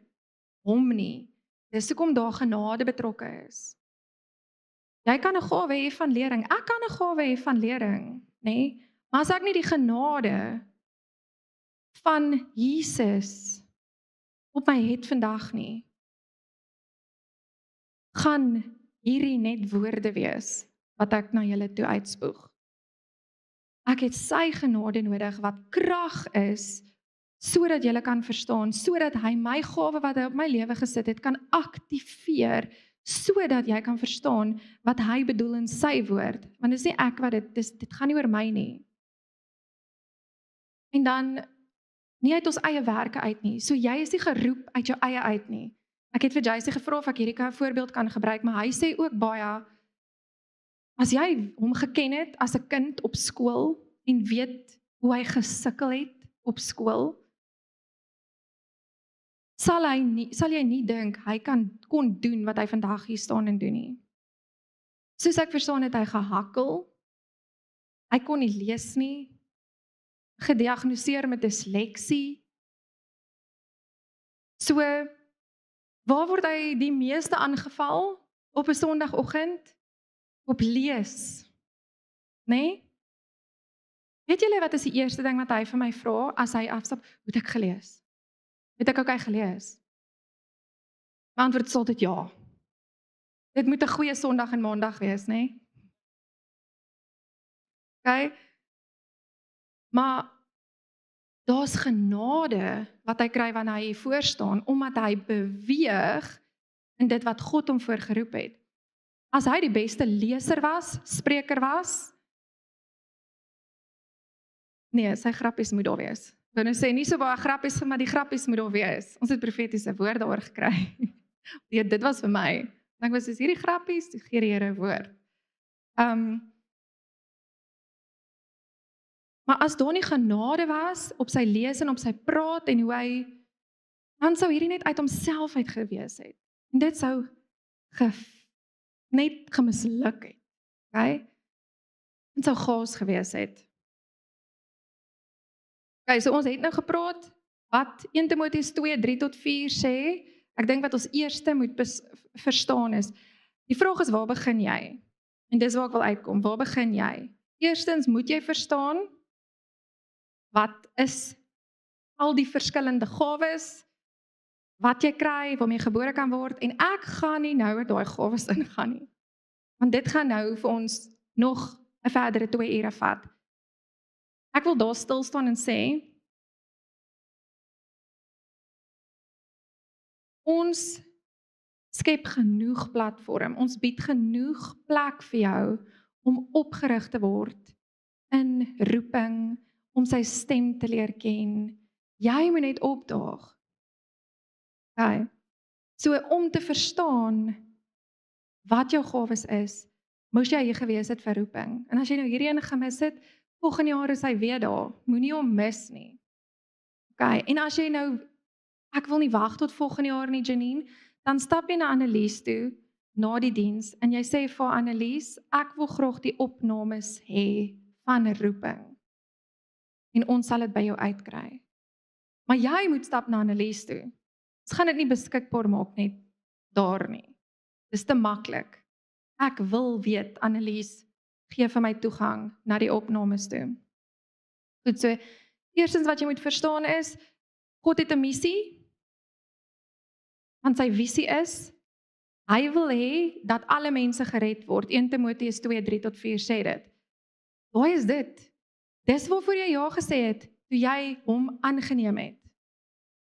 hom nie. Dis hoekom daar genade betrokke is. Jy kan 'n gawe hê van lering. Ek kan 'n gawe hê van lering, nê? Maar as ek nie die genade van Jesus op my het vandag nie, gaan hierdie net woorde wees wat ek na julle toe uitspoeg. Ek het sy genade nodig wat krag is sodat julle kan verstaan, sodat hy my gawe wat hy op my lewe gesit het kan aktiveer, sodat jy kan verstaan wat hy bedoel in sy woord. Want dis nie ek wat dit gaan nie oor my nie. En dan nie uit ons eie werke uit nie. So jy is nie geroep uit jou eie uit nie. Ek het vir Jacy gevra of ek hierdie voorbeeld kan gebruik, maar hy sê ook baie, as jy hom geken het as 'n kind op skool en weet hoe hy gesukkel het op skool, sal jy nie dink hy kon doen wat hy vandag hier staan en doen nie. Soos ek verstaan het hy gehakkel, hy kon nie lees nie, gediagnoseer met disleksie. So, waar word hy die meeste aangeval op 'n Sondagoggend? Op lees. Nee? Weet julle wat is die eerste ding wat hy vir my vra as hy afstap? Het ek gelees? Het ek ook gelees? My antwoord is altyd ja. Dit moet 'n goeie Sondag en Maandag wees, nee? Okay? Maar daar's genade wat hy kry wanneer hy hier voor staan, omdat hy beweeg in dit wat God hom voorgeroep het. As hy die beste leser was, spreker was, nee, sy grappies moet daar wees. Ek wil nou sê, nie so baie grappies, maar die grappies moet daar wees. Ons het profetiese woord daaroor gekry. Ja, dit was vir my. Dan was dis hierdie grappies, die gee die Here 'n woord. Maar as daar nie genade was op sy lees en op sy praat en hoe hy, dan sou hierdie net uit homself uit gewees het. En dit sou net gemisluk het. Okay? En sou chaos gewees het. Okay, so ons het nou gepraat wat 1 Timoteus 2:3-4 sê. Ek dink wat ons eerste moet verstaan is, die vraag is, waar begin jy? En dis waar ek wil uitkom, waar begin jy? Eerstens moet jy verstaan, wat is al die verskillende gawes, wat jy kry, waarmee jy gebore kan word, en ek gaan nie nou oor daai gawes ingaan nie. Want dit gaan nou vir ons nog 'n verdere 2 ure vat. Ek wil daar stil staan en sê, ons skep genoeg platform, ons bied genoeg plek vir jou om opgerig te word in roeping, om sy stem te leer ken. Jy moet net opdaag. Okay. So om te verstaan wat jou gawes is, moes jy hier gewees het vir roeping. En as jy nou hierdie een gemis het, volgende jaar is hy weer daar. Moenie hom mis nie. Okay. En as jy nou, ek wil nie wag tot volgende jaar nie, Janine, dan stap jy na Annelies toe, na die diens, en jy sê vir Annelies, ek wil graag die opnames hê van roeping. En ons sal dit by jou uitkry. Maar jy moet stap na Annelies toe. Ons gaan dit nie beskikbaar maak net daar nie. Dis te maklik. Ek wil weet, Annelies, gee vir my toegang na die opnames toe. Goed, so, eerstens wat jy moet verstaan is, God het 'n missie, want sy visie is, hy wil hê dat alle mense gered word. 1 Timoteus 2:3-4 sê dit. Daai is dit. Dis waarvoor jy ja gesê het, toe jy hom aangeneem het.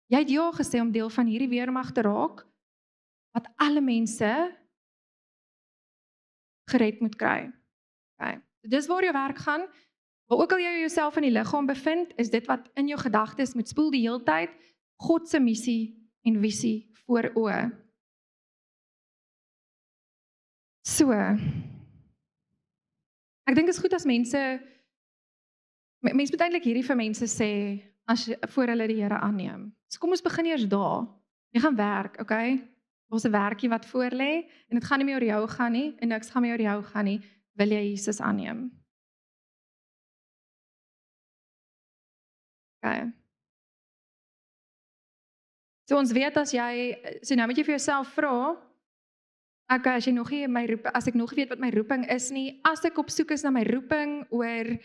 Jy het ja gesê om deel van hierdie weermag te raak, wat alle mense gered moet kry. Okay. Dis waar jou werk gaan, Waar ook al jy jouself in die liggaam bevind, is dit wat in jou gedagtes moet spoel die heeltyd, God se missie en visie voor oë. So, ek dink dit is goed as mense moet eintlik hierdie vir mense sê, voor hulle die Here aanneem. So kom ons begin eers daar. Jy gaan werk, okay? Daar's 'n werkie wat voor lê, en dit gaan nie meer oor jou gaan nie, en niks gaan meer oor jou gaan nie, wil jy Jesus aanneem? Okay. So ons weet as nou moet jy vir jouself vra, okay, as ek nog weet wat my roeping is nie, as ek op soek is na my roeping oor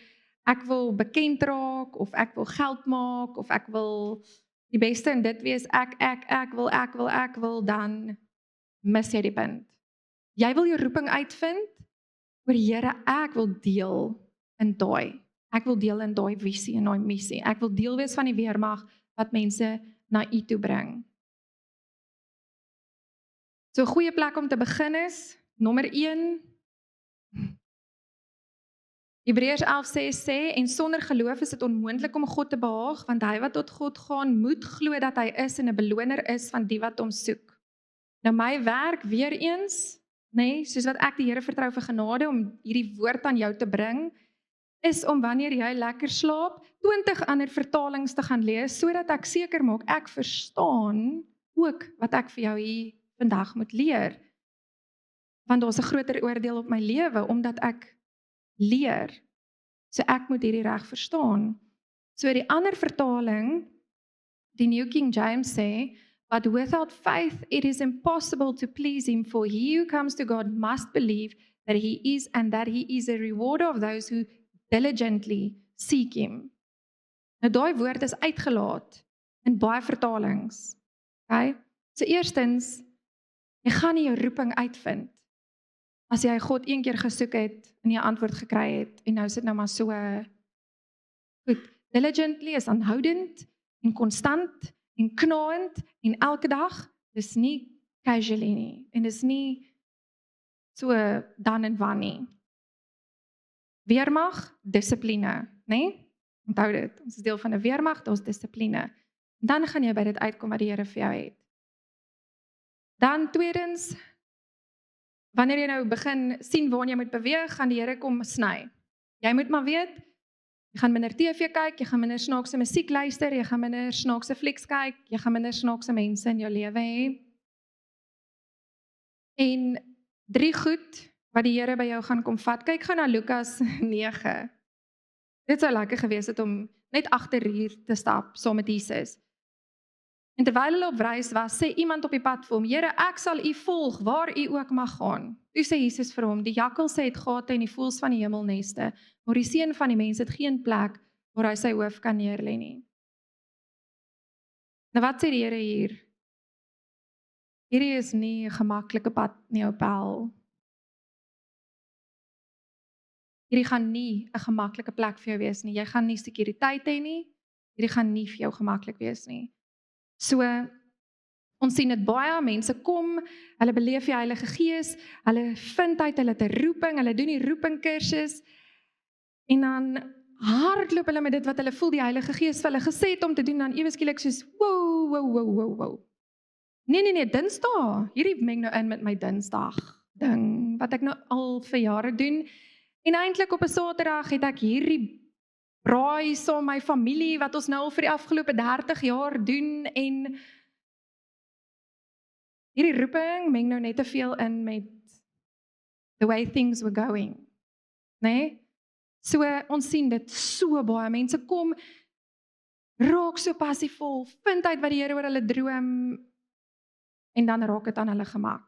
ek wil bekend raak, of ek wil geld maak, of ek wil die beste in dit wees, ek wil, dan mis jy die punt. Jy wil jou roeping uitvind, oor Here, ek wil deel in daai. Ek wil deel in daai visie en daai missie. Ek wil deel wees van die weermag wat mense na U toe bring. So 'n goeie plek om te begin is, nommer 1, Hebreërs 11:6 sê, en sonder geloof is dit onmoontlik om God te behaag, want hy wat tot God gaan, moet glo dat hy is en 'n beloner is van die wat hom soek. Nou my werk weer eens, soos wat ek die Here vertrou vir genade om hierdie woord aan jou te bring, is om wanneer jy lekker slaap, 20 ander vertalings te gaan lees, sodat ek seker maak, ek verstaan ook wat ek vir jou hier vandag moet leer. Want daar's 'n groter oordeel op my lewe, omdat ek leer. So ek moet hierdie reg verstaan. So die ander vertaling, die New King James sê, but without faith it is impossible to please him, for he who comes to God must believe that he is, and that he is a rewarder of those who diligently seek him. Nou daai woord is uitgelaat in baie vertalings. Okay? So eerstens, jy gaan nie jou roeping uitvind as jy God een keer gesoek het en jy antwoord gekry het, en nou is dit nou maar so goed. Diligently is aanhoudend en konstant en knaand en elke dag, dis nie casually nie, en dis nie so dan en wan nie. Weermag, dissipline, né? Onthou dit, ons is deel van 'n weermag, daar's dissipline. Dan gaan jy by dit uitkom wat die Here vir jou het. Dan tweedens, wanneer jy nou begin sien waar jy moet beweeg, gaan die Here kom sny. Jy moet maar weet, jy gaan minder TV kyk, jy gaan minder snaakse musiek luister, jy gaan minder snaakse flieks kyk, jy gaan minder snaakse mense in jou lewe hê. En 3 goed wat die Here by jou gaan kom vat. Kyk gou na Lukas 9. Dit sou lekker gewees het om net agter hier te stap saam met Jesus. En terwyl hulle op reis was, sê iemand op die pad vir hom, Here, ek sal U volg waar U ook mag gaan. Toe sê Jesus vir hom, die jakkalse het gate en die voëls van die hemelneste, maar die seun van die mens het geen plek waar hy sy hoof kan neerlê nie. Nou wat sê die Here hier? Hierdie is nie 'n gemaklike pad nie, ou pel. Hierdie gaan nie 'n gemaklike plek vir jou wees nie. Jy gaan nie sekuriteit hê nie. Hierdie gaan nie vir jou gemaklik wees nie. So, ons sien dit baie, mense kom, hulle beleef die Heilige Gees, hulle vind uit hulle te roeping, hulle doen die roepingkursus, en dan hardloop hulle met dit wat hulle voel die Heilige Gees vir hulle gesê het om te doen, dan ewe skielik soos, wow. Nee, Dinsdag, hierdie meng nou in met my Dinsdag ding, wat ek nou al vir jare doen, en eintlik op 'n Saterdag het ek hierdie braai saam my familie, wat ons nou al vir die afgelope 30 jaar doen, en hierdie roeping meng nou net te veel in met the way things were going, né? So, ons sien dit so baie, mense kom, raak so passievol, vind uit wat die Here oor hulle droom, en dan raak dit aan hulle gemak.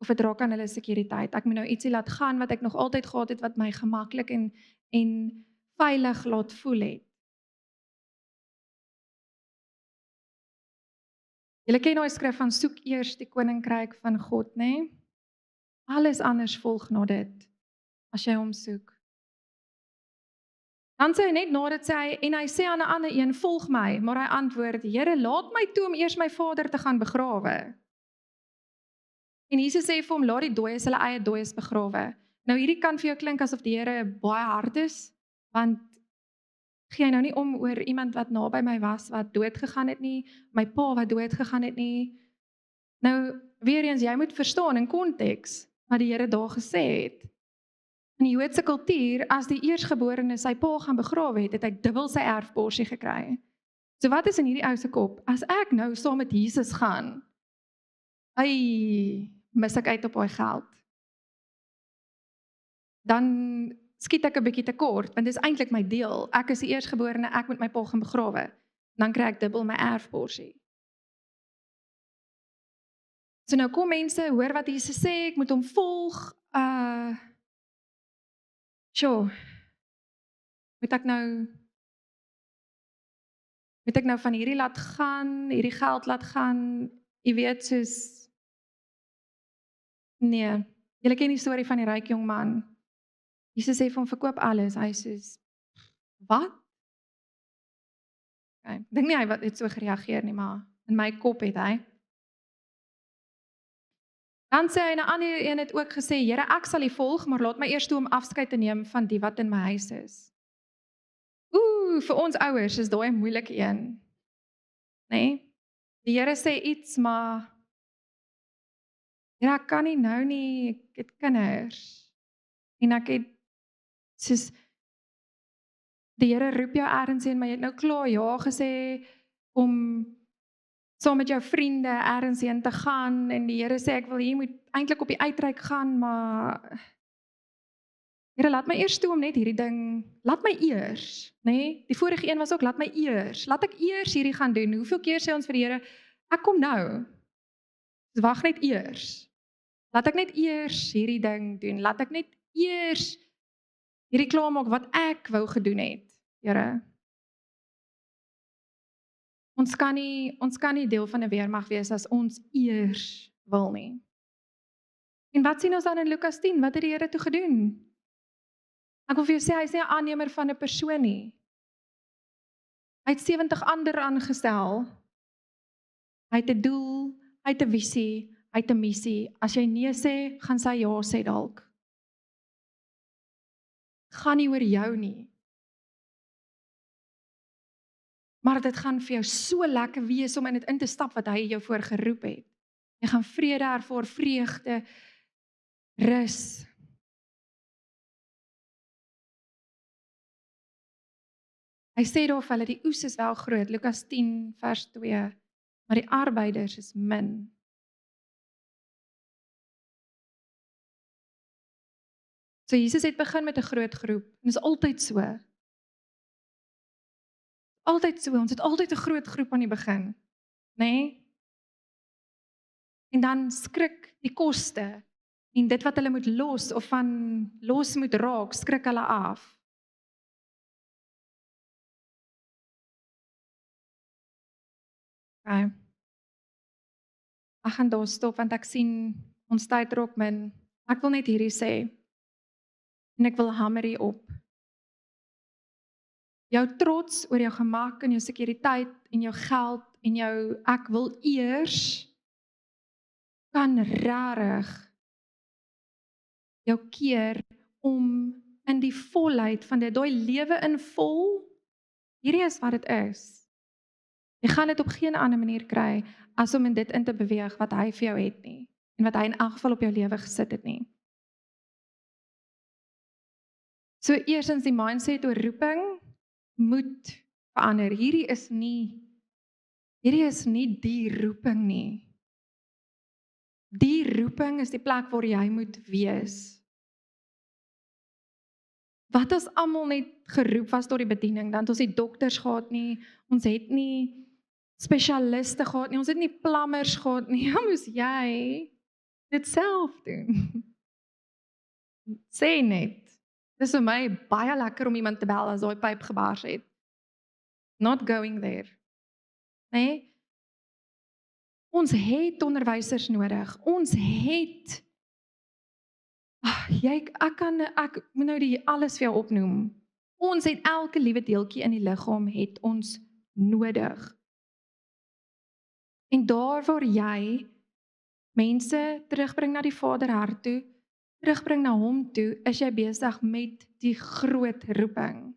Of dit raak aan hulle sekuriteit. Ek moet nou ietsie laat gaan wat ek nog altyd gehad het, wat my gemaklik en veilig laat voel het. Julle ken daai skrif van soek eers die koninkryk van God, né? Alles anders volg na dit, as jy hom soek. Dan sê hy net na dit, en hy sê aan 'n ander een, volg my, maar hy antwoord, Here, laat my toe om eers my vader te gaan begrawe. En Jesus sê vir hom, laat die dooies hulle eie dooies begrawe. Nou hierdie kan vir jou klink asof die Here baie hard is, want gee hy nou nie om oor iemand wat naby my was, wat dood gegaan het nie, my pa wat dood gegaan het nie. Nou, weer eens, jy moet verstaan in konteks wat die Here daar gesê het. In die Joodse kultuur, as die eersgeborene sy pa gaan begrawe het, het hy dubbel sy erfporsie gekry. So wat is in hierdie ou se kop? As ek nou saam met Jesus gaan, mis ek uit op daai geld. Dan skiet ek 'n bietjie tekort, want dis eintlik my deel. Ek is die eersgeborene, ek moet my pa gaan begrawe. Dan kry ek dubbel my erfporsie. So nou kom mense, hoor wat Jesus sê, ek moet hom volg. Moet ek nou van hierdie laat gaan, hierdie geld laat gaan, jy weet soos, nee, julle ken die storie van die ryk jong man. Jesus sê vir hom, verkoop alles, hy soos, wat? Okay. Dink nie hy het so gereageer nie, maar in my kop het hy. Dan sê hy, 'n ander een het ook gesê, Here, ek sal U volg, maar laat my eers toe om afskeid te neem van die wat in my huis is. Vir ons ouers is daai 'n moeilike een. Nee? Die Here sê iets, maar ja, ek kan nie nou nie, ek het kinders. En ek het soos die Here roep jou ergens heen, maar jy het nou klaar ja gesê om saam met jou vriende ergens heen te gaan en die Here sê ek wil jy moet eintlik op die uitreik gaan, maar Here, laat my eers toe om net hierdie ding, laat my eers, nee? Die vorige een was ook laat my eers, laat ek eers hierdie gaan doen. Hoeveel keer sê ons vir die Here, ek kom nou. Wag net eers. Laat ek net eers hierdie ding doen. Laat ek net eers hierdie klaarmaak wat ek wou gedoen het, Here. Ons kan nie deel van 'n weermag wees as ons eers wil nie. En wat sien ons dan in Lukas 10? Wat het die Here toe gedoen? Ek wil vir jou sê, hy is nie 'n aannemer van 'n persoon nie. Hy het 70 ander aangestel. Hy het 'n doel, hy het 'n visie, hy het 'n missie. As jy nee sê, gaan sy ja sê dalk. Gaan nie oor jou nie. Maar dit gaan vir jou so lekker wees om in dit in te stap wat hy jou voor geroep het. Jy gaan vrede ervaar, vreugde, rus. Hy sê daar vir hulle, die oes is wel groot, Lukas 10 vers 2, maar die arbeiders is min. So Jesus het begin met 'n groot groep, en dit is altyd so. Altyd so, ons het altyd 'n groot groep aan die begin, né? En dan skrik die koste, en dit wat hulle moet los, of van los moet raak, skrik hulle af. Okay. Ek gaan daar stop, want ek sien, ons tyd raak min. Ek wil net hierdie sê, en ek wil hamer hier op. Jou trots oor jou gemak en jou sekuriteit en jou geld en jou ek wil eers kan rarig jou keer om in die volheid van dit, daai lewe in vol, hierdie is wat dit is. Jy gaan dit op geen ander manier kry as om in dit in te beweeg wat hy vir jou het nie, en wat hy in elk geval op jou lewe gesit het nie. So eerstens die mindset oor roeping moet verander. Hierdie is nie die roeping nie. Die roeping is die plek waar jy moet wees. Wat as almal net geroep was tot die bediening, dan het ons nie dokters gehad nie, ons het nie spesialiste gehad nie, ons het nie plammers gehad nie, dan moes jy dit self doen. Sê net. Dis vir my baie lekker om iemand te bel as daai pyp gebars het. Not going there. Nee? Ons het onderwysers nodig. Ons het ek moet nou die alles vir jou opnoem. Ons het elke liewe deeltjie in die liggaam het ons nodig. En daar waar jy mense terugbring na die Vader hart toe, terugbring na hom toe, is jy besig met die groot roeping.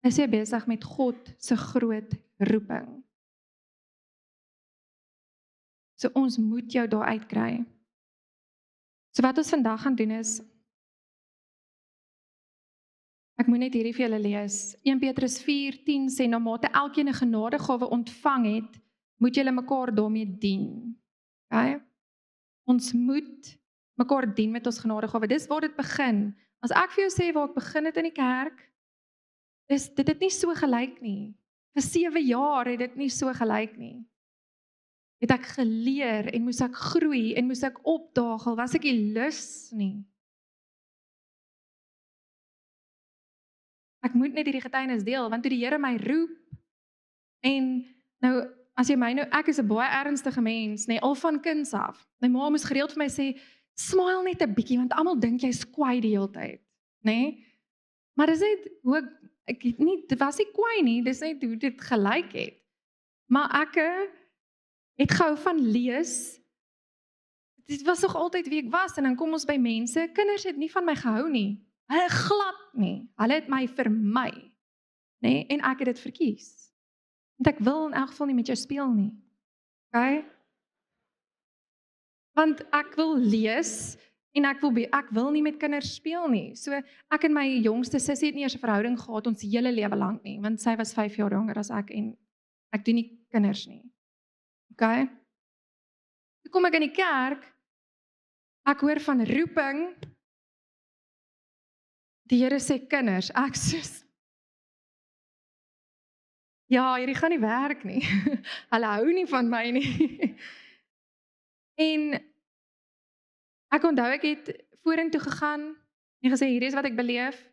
Is jy besig met God se groot roeping. So ons moet jou daar uitkry. So wat ons vandag gaan doen is, ek moet net hierdie vir julle lees. 1 Petrus 4:10 sê, na mate elkeen 'n genadegawe ontvang het, moet julle mekaar daarmee dien. Okay? Ons moet mekaar dien met ons genadegawe. Dis waar dit begin. As ek vir jou sê waar ek begin het in die kerk, dit het nie so gelyk nie. Vir 7 jaar het dit nie so gelyk nie. Het ek geleer en moes ek groei en moes ek opdaag, al was ek nie lus nie. Ek moet net hierdie getuienis deel, want toe die Here my roep, en nou, as jy my nou, ek is 'n baie ernstige mens, nee, al van kinds af. My ma moes gereeld vir my sê, smile net 'n bietjie, want almal dink jy's kwaai die hele tyd, nê? Maar dis net hoe ek nie, dit was nie kwaai nie, dis net hoe dit gelyk het. Maar ek het gehou van lees. Dit was nog altyd wie ek was, en dan kom ons by mense, kinders het nie van my gehou nie. Hulle glad nie. Hulle het my vermy, nê? En ek het dit verkies. Want ek wil in elk geval nie met jou speel nie. Okay? Want ek wil lees en ek wil nie met kinders speel nie. So ek en my jongste sussie het nie eers 'n verhouding gehad ons hele lewe lank nie, want sy was 5 jaar jonger as ek en ek doen nie kinders nie. Okay? Toe kom ek in die kerk, ek hoor van roeping. Die Here sê kinders, ek soos, ja, hierdie gaan nie werk nie. Hulle hou nie van my nie. En ek onthou ek het vorentoe gegaan en gesê, hier is wat ek beleef.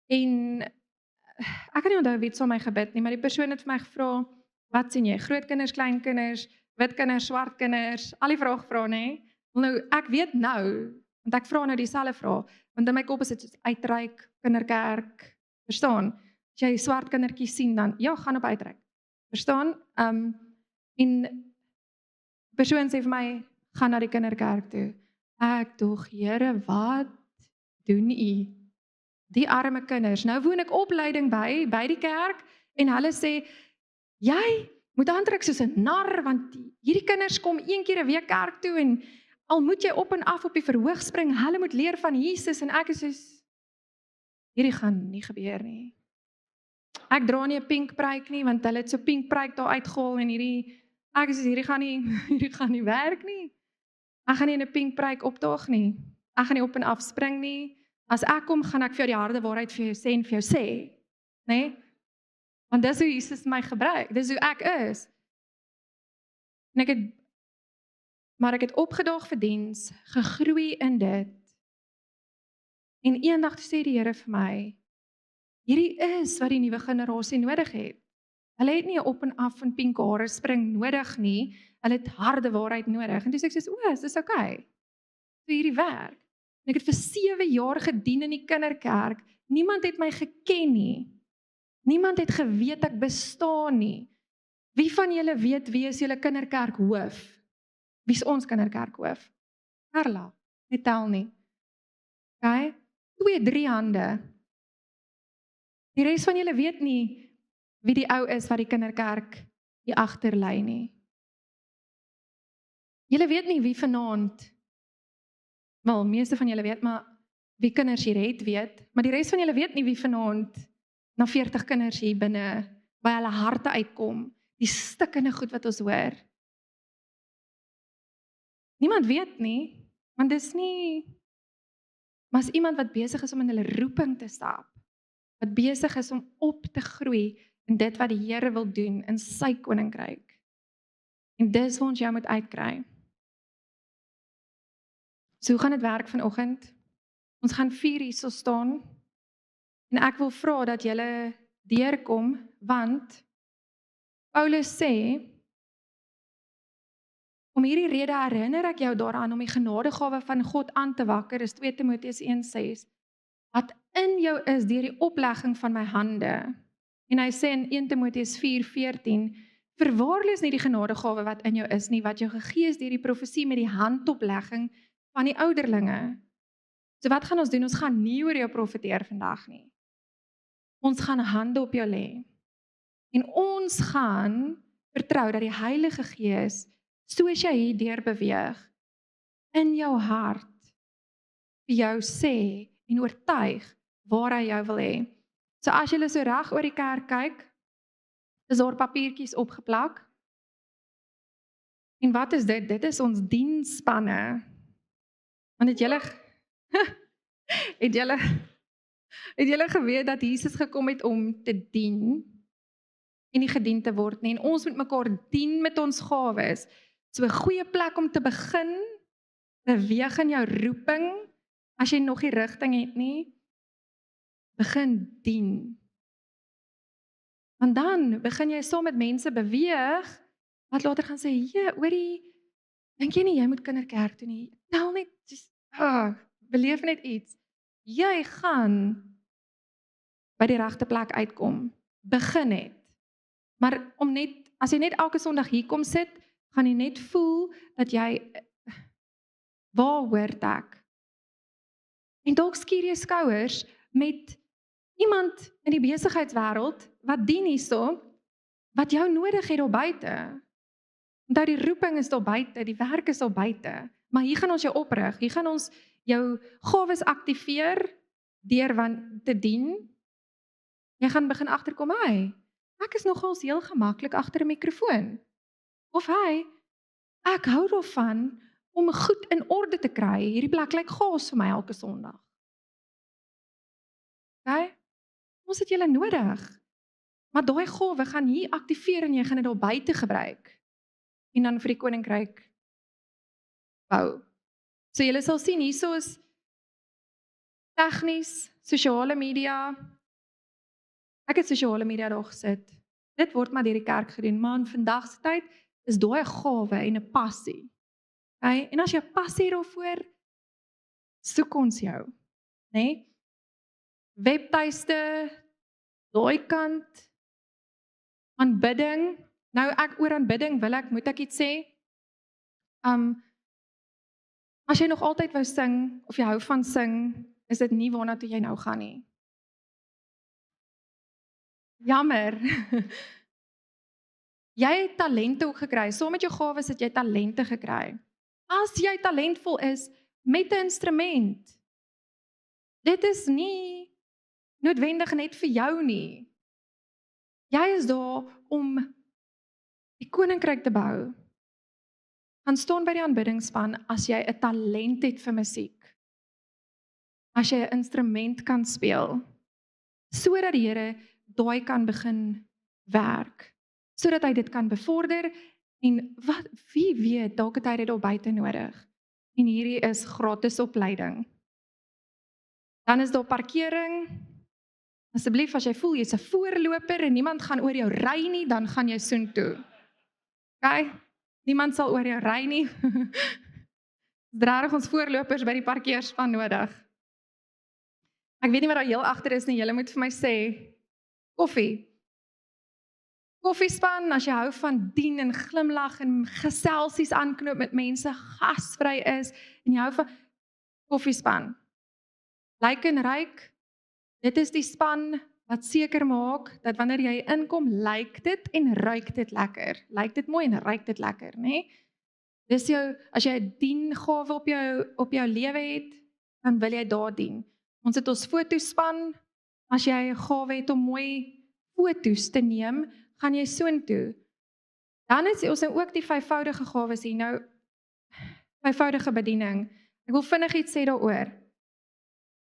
En ek kan nie onthou wie het saam my gebid nie, maar die persoon het vir my gevra, wat sien jy? Groot kinders, klein kinders, wit kinders, swart kinders, al die vrae gevra, nê? Nou, ek weet nou, want ek vra nou dieselfde vrae, want in my kop is dit soos uitreik, kinderkerk, verstaan? As jy swart kindertjies sien, dan, ja, gaan op uitreik, verstaan? En persoon sê vir my, gaan na die kinderkerk toe. Ek dog, Here, wat doen u? Die arme kinders. Nou woon ek opleiding by die kerk, en hulle sê, jy moet aantrek soos 'n nar, want hierdie kinders kom 1 keer 'n week kerk toe, en al moet jy op en af op die verhoog spring, hulle moet leer van Jesus, en ek is soos, hierdie gaan nie gebeur nie. Ek dra nie 'n pink pruik nie, want hulle het so pink pruik daar uitgehaal, en ek is soos, hierdie gaan nie werk nie. Ek gaan nie in 'n pink pruik opdaag nie. Ek gaan nie op en af spring nie. As ek kom, gaan ek vir jou die harde waarheid vir jou sê en vir jou sê, nê? Want dis hoe Jesus my gebruik, dis hoe ek is. En maar ek het opgedaag vir diens, gegroei in dit. En eendag sê die Here vir my, hierdie is wat die nuwe generasie nodig het. Hulle het nie 'n op en af en pink hare spring nodig nie, hulle het harde waarheid nodig. En dis ek sê, dis okay. So hierdie werk. En ek het vir 7 jaar gedien in die kinderkerk. Niemand het my geken nie. Niemand het geweet ek bestaan nie. Wie van julle weet wie is julle kinderkerkhoof? Wie is ons kinderkerkhoof? Carla, nie tel nie. Okay? 2, 3 hande. Die res van julle weet nie wie die ou is wat die kinderkerk hier agter lê nie. Julle weet nie wie vanaand, wel, meeste van julle weet, maar wie kinders hier het, weet, maar die res van julle weet nie wie vanaand na 40 kinders hier binne by hulle harte uitkom, die stikkende goed wat ons hoor. Niemand weet nie, want dis nie, maar as iemand wat besig is om in hulle roeping te stap, wat besig is om op te groei in dit wat die Here wil doen in sy koninkryk. En dis wat ons jou moet uitkry. So hoe gaan dit werk vanoggend? Ons gaan 4 hier so staan, en ek wil vra dat julle deurkom, want Paulus sê, om hierdie rede herinner ek jou daaraan om die genadegawe van God aan te wakker, is 2 Timoteus 1:6, wat in jou is deur die oplegging van my hande. En hy sê in 1 Timoteus 4:14, verwaarloos nie die genadegawe wat in jou is nie, wat jou gegee is deur die profesie met die handoplegging van die ouderlinge. So wat gaan ons doen? Ons gaan nie oor jou profeteer vandag nie. Ons gaan hande op jou lê. En ons gaan vertrou dat die Heilige Gees, soos jy hierdeur beweeg, in jou hart vir jou sê en oortuig waar hy jou wil hê. So as jy so reg oor die kerk kyk, is daar papiertjies opgeplak. En wat is dit? Dit is ons diensspanne. Want het julle het julle geweet dat Jesus gekom het om te dien en nie gedien te word nie. En ons moet mekaar dien met ons gawes. So 'n goeie plek om te begin, beweeg in jou roeping, as jy nog nie rigting het nie, begin dien. Want dan begin jy saam met mense beweeg, wat later gaan sê, hoorie, dink jy nie, jy moet kinderkerk toe nie, tel net, beleef net iets. Jy gaan by die regte plek uitkom, begin het. Maar as jy net elke Sondag hier kom sit, gaan jy net voel, dat jy, waar hoort ek? En dalk skuur jy skouers met iemand in die besigheidswêreld, wat dien hierso, wat jou nodig het daar buite. Onthou die roeping is daar buite, die werk is daar buite, maar hier gaan ons jou oprig, hier gaan ons jou gawes aktiveer, deur te dien. Jy gaan begin agterkom, ek is nogals heel gemaklik agter 'n mikrofoon. Of ek hou daarvan om goed in orde te kry, hierdie plek lyk gaas vir my elke Sondag. Ons het julle nodig, maar daai gawe gaan hier aktiveer en jy gaan dit daar buite gebruik, en dan vir die koninkryk bou. So julle sal sien, hierso is tegnies, sosiale media. Ek het sosiale media daar gesit. Dit word maar deur die kerk gedoen, maar in vandag se tyd is daai 'n gawe en 'n passie. En as jy 'n passie het daarvoor, soek ons jou, né? Webtuiste, daai kant, aanbidding. Nou ek oor aanbidding moet ek iets sê. As jy nog altyd wou sing, of jy hou van sing, is dit nie waarna toe jy nou gaan nie. Jammer. Jy het talente ook gekry, saam met jou gawes het jy talente gekry. As jy talentvol is, met 'n instrument, dit is nie noodwendig net vir jou nie. Jy is daar om die koninkryk te bou. Gaan staan by die aanbiddingsspan as jy 'n talent het vir musiek. As jy 'n instrument kan speel, sodat die Here daai kan begin werk, sodat hy dit kan bevorder, en wie weet, dalk het hy dit daar buite nodig. En hierdie is gratis opleiding. Dan is daar parkering. Asseblief, as jy voel jy's 'n voorloper en niemand gaan oor jou ry nie, dan gaan jy soontoe. Niemand sal oor jou ry nie. Regtig ons voorlopers by die parkeerspan nodig. Ek weet nie wat daar heel agter is nie, julle moet vir my sê, koffie. Koffiespan, as jy hou van dien en glimlag en geselsies aanknoop met mense, gasvry is, en jy hou van koffiespan. Lyk en ryk, dit is die span wat seker maak, dat wanneer jy inkom, lyk dit en ruik dit lekker. Lyk dit mooi en ruik dit lekker, né? Dis jou, as jy 'n diengawe op jou lewe het, dan wil jy daar dien. Ons het ons fotospan, as jy 'n gawe het om mooi foto's te neem, gaan jy soontoe. Dan is ons ook die vyfvoudige gawes hier, nou, vyfvoudige bediening. Ek wil vinnig iets sê daaroor.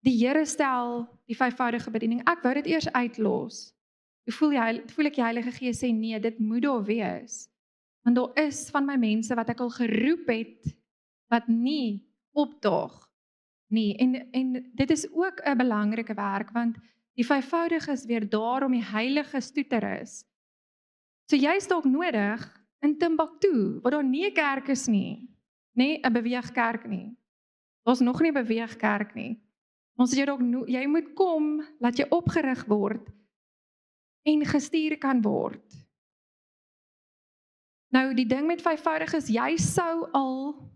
Die Here stel die vyfvoudige bediening, ek wou dit eers uitlos. Toe voel ek die Heilige Gees sê, nee, dit moet daar wees. Want daar is van my mense wat ek al geroep het, wat nie opdaag nie. En dit is ook 'n belangrike werk, want die vyfvoudige is weer daar om die heiliges toe te rus. So jy is dalk nodig in Timbuktu, waar daar nie 'n kerk is nie, 'n beweegkerk nie. Daar's nog nie 'n beweegkerk nie. Ons jy moet kom, laat jy opgerig word en gestuur kan word. Nou die ding met vyfvoudig is, jy sou al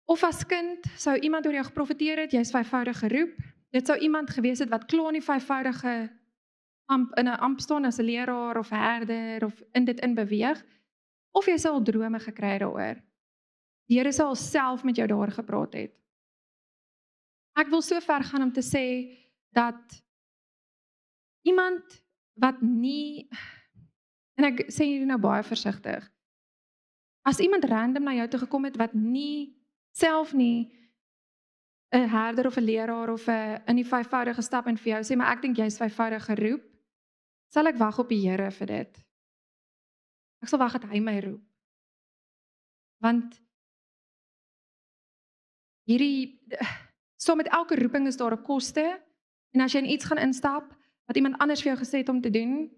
Of as kind sou iemand oor jou geprofeteer het, jy's vyfvoudig geroep. Dit sou iemand gewees het wat klaar in die vyfvoudige in 'n amp staan as 'n leraar of 'n herder of in dit in beweeg. Of jy sou al drome gekry het daaroor. Die Here sou self met jou daar gepraat het. Ek wil so ver gaan om te sê dat iemand wat nie, en ek sê hier nou baie versigtig, as iemand random na jou toe gekom het wat nie self nie 'n herder of 'n leraar of 'n in die vyfvoudige stap en vir jou sê, maar ek dink jy's vyfvoudig geroep, sal ek wag op die Here vir dit. Ek sal wag dat hy my roep. Want so met elke roeping is daar 'n koste, en as jy in iets gaan instap wat iemand anders vir jou gesê het om te doen,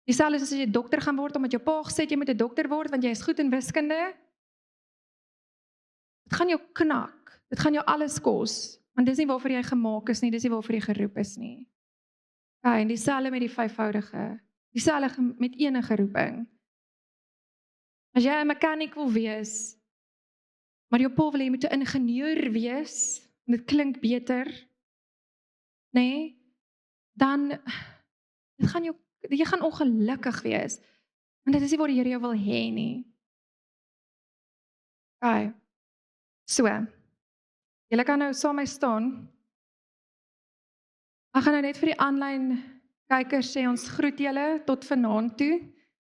dieselfde as jy dokter gaan word omdat jou pa gesê het jy moet 'n dokter word want jy is goed in wiskunde, dit gaan jou knak, dit gaan jou alles kos, want dis nie waarvoor jy gemaak is nie, dis nie waarvoor jy geroep is nie. Ja, en dieselfde met die vyfvoudige, dieselfde met enige roeping. As jy 'n mechanic wil wees, maar jou pa wil hê jy moet 'n ingenieur wees, en dit klink beter, nee, dan jy gaan ongelukkig wees, want dit is nie waar die Here jou wil hê nie. Okay. So, julle kan nou saam met my staan. Ek gaan nou net vir die aanlyn kykers sê ons groet julle tot vanaand toe,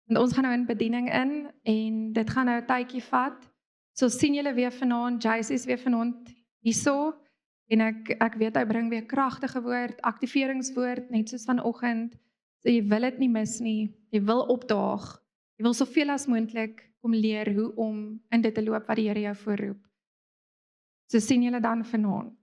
want ons gaan nou in bediening in, en dit gaan nou 'n tydjie vat. So sien julle weer vanaand, Jace is weer vanaand hierso, en ek weet hy bring weer kragtige woord, aktiveringswoord, net soos vanoggend. So jy wil dit nie mis nie, jy wil opdaag, jy wil soveel as moontlik kom leer hoe om in dit te loop wat die Here jou voorroep. So sien julle dan vanaand.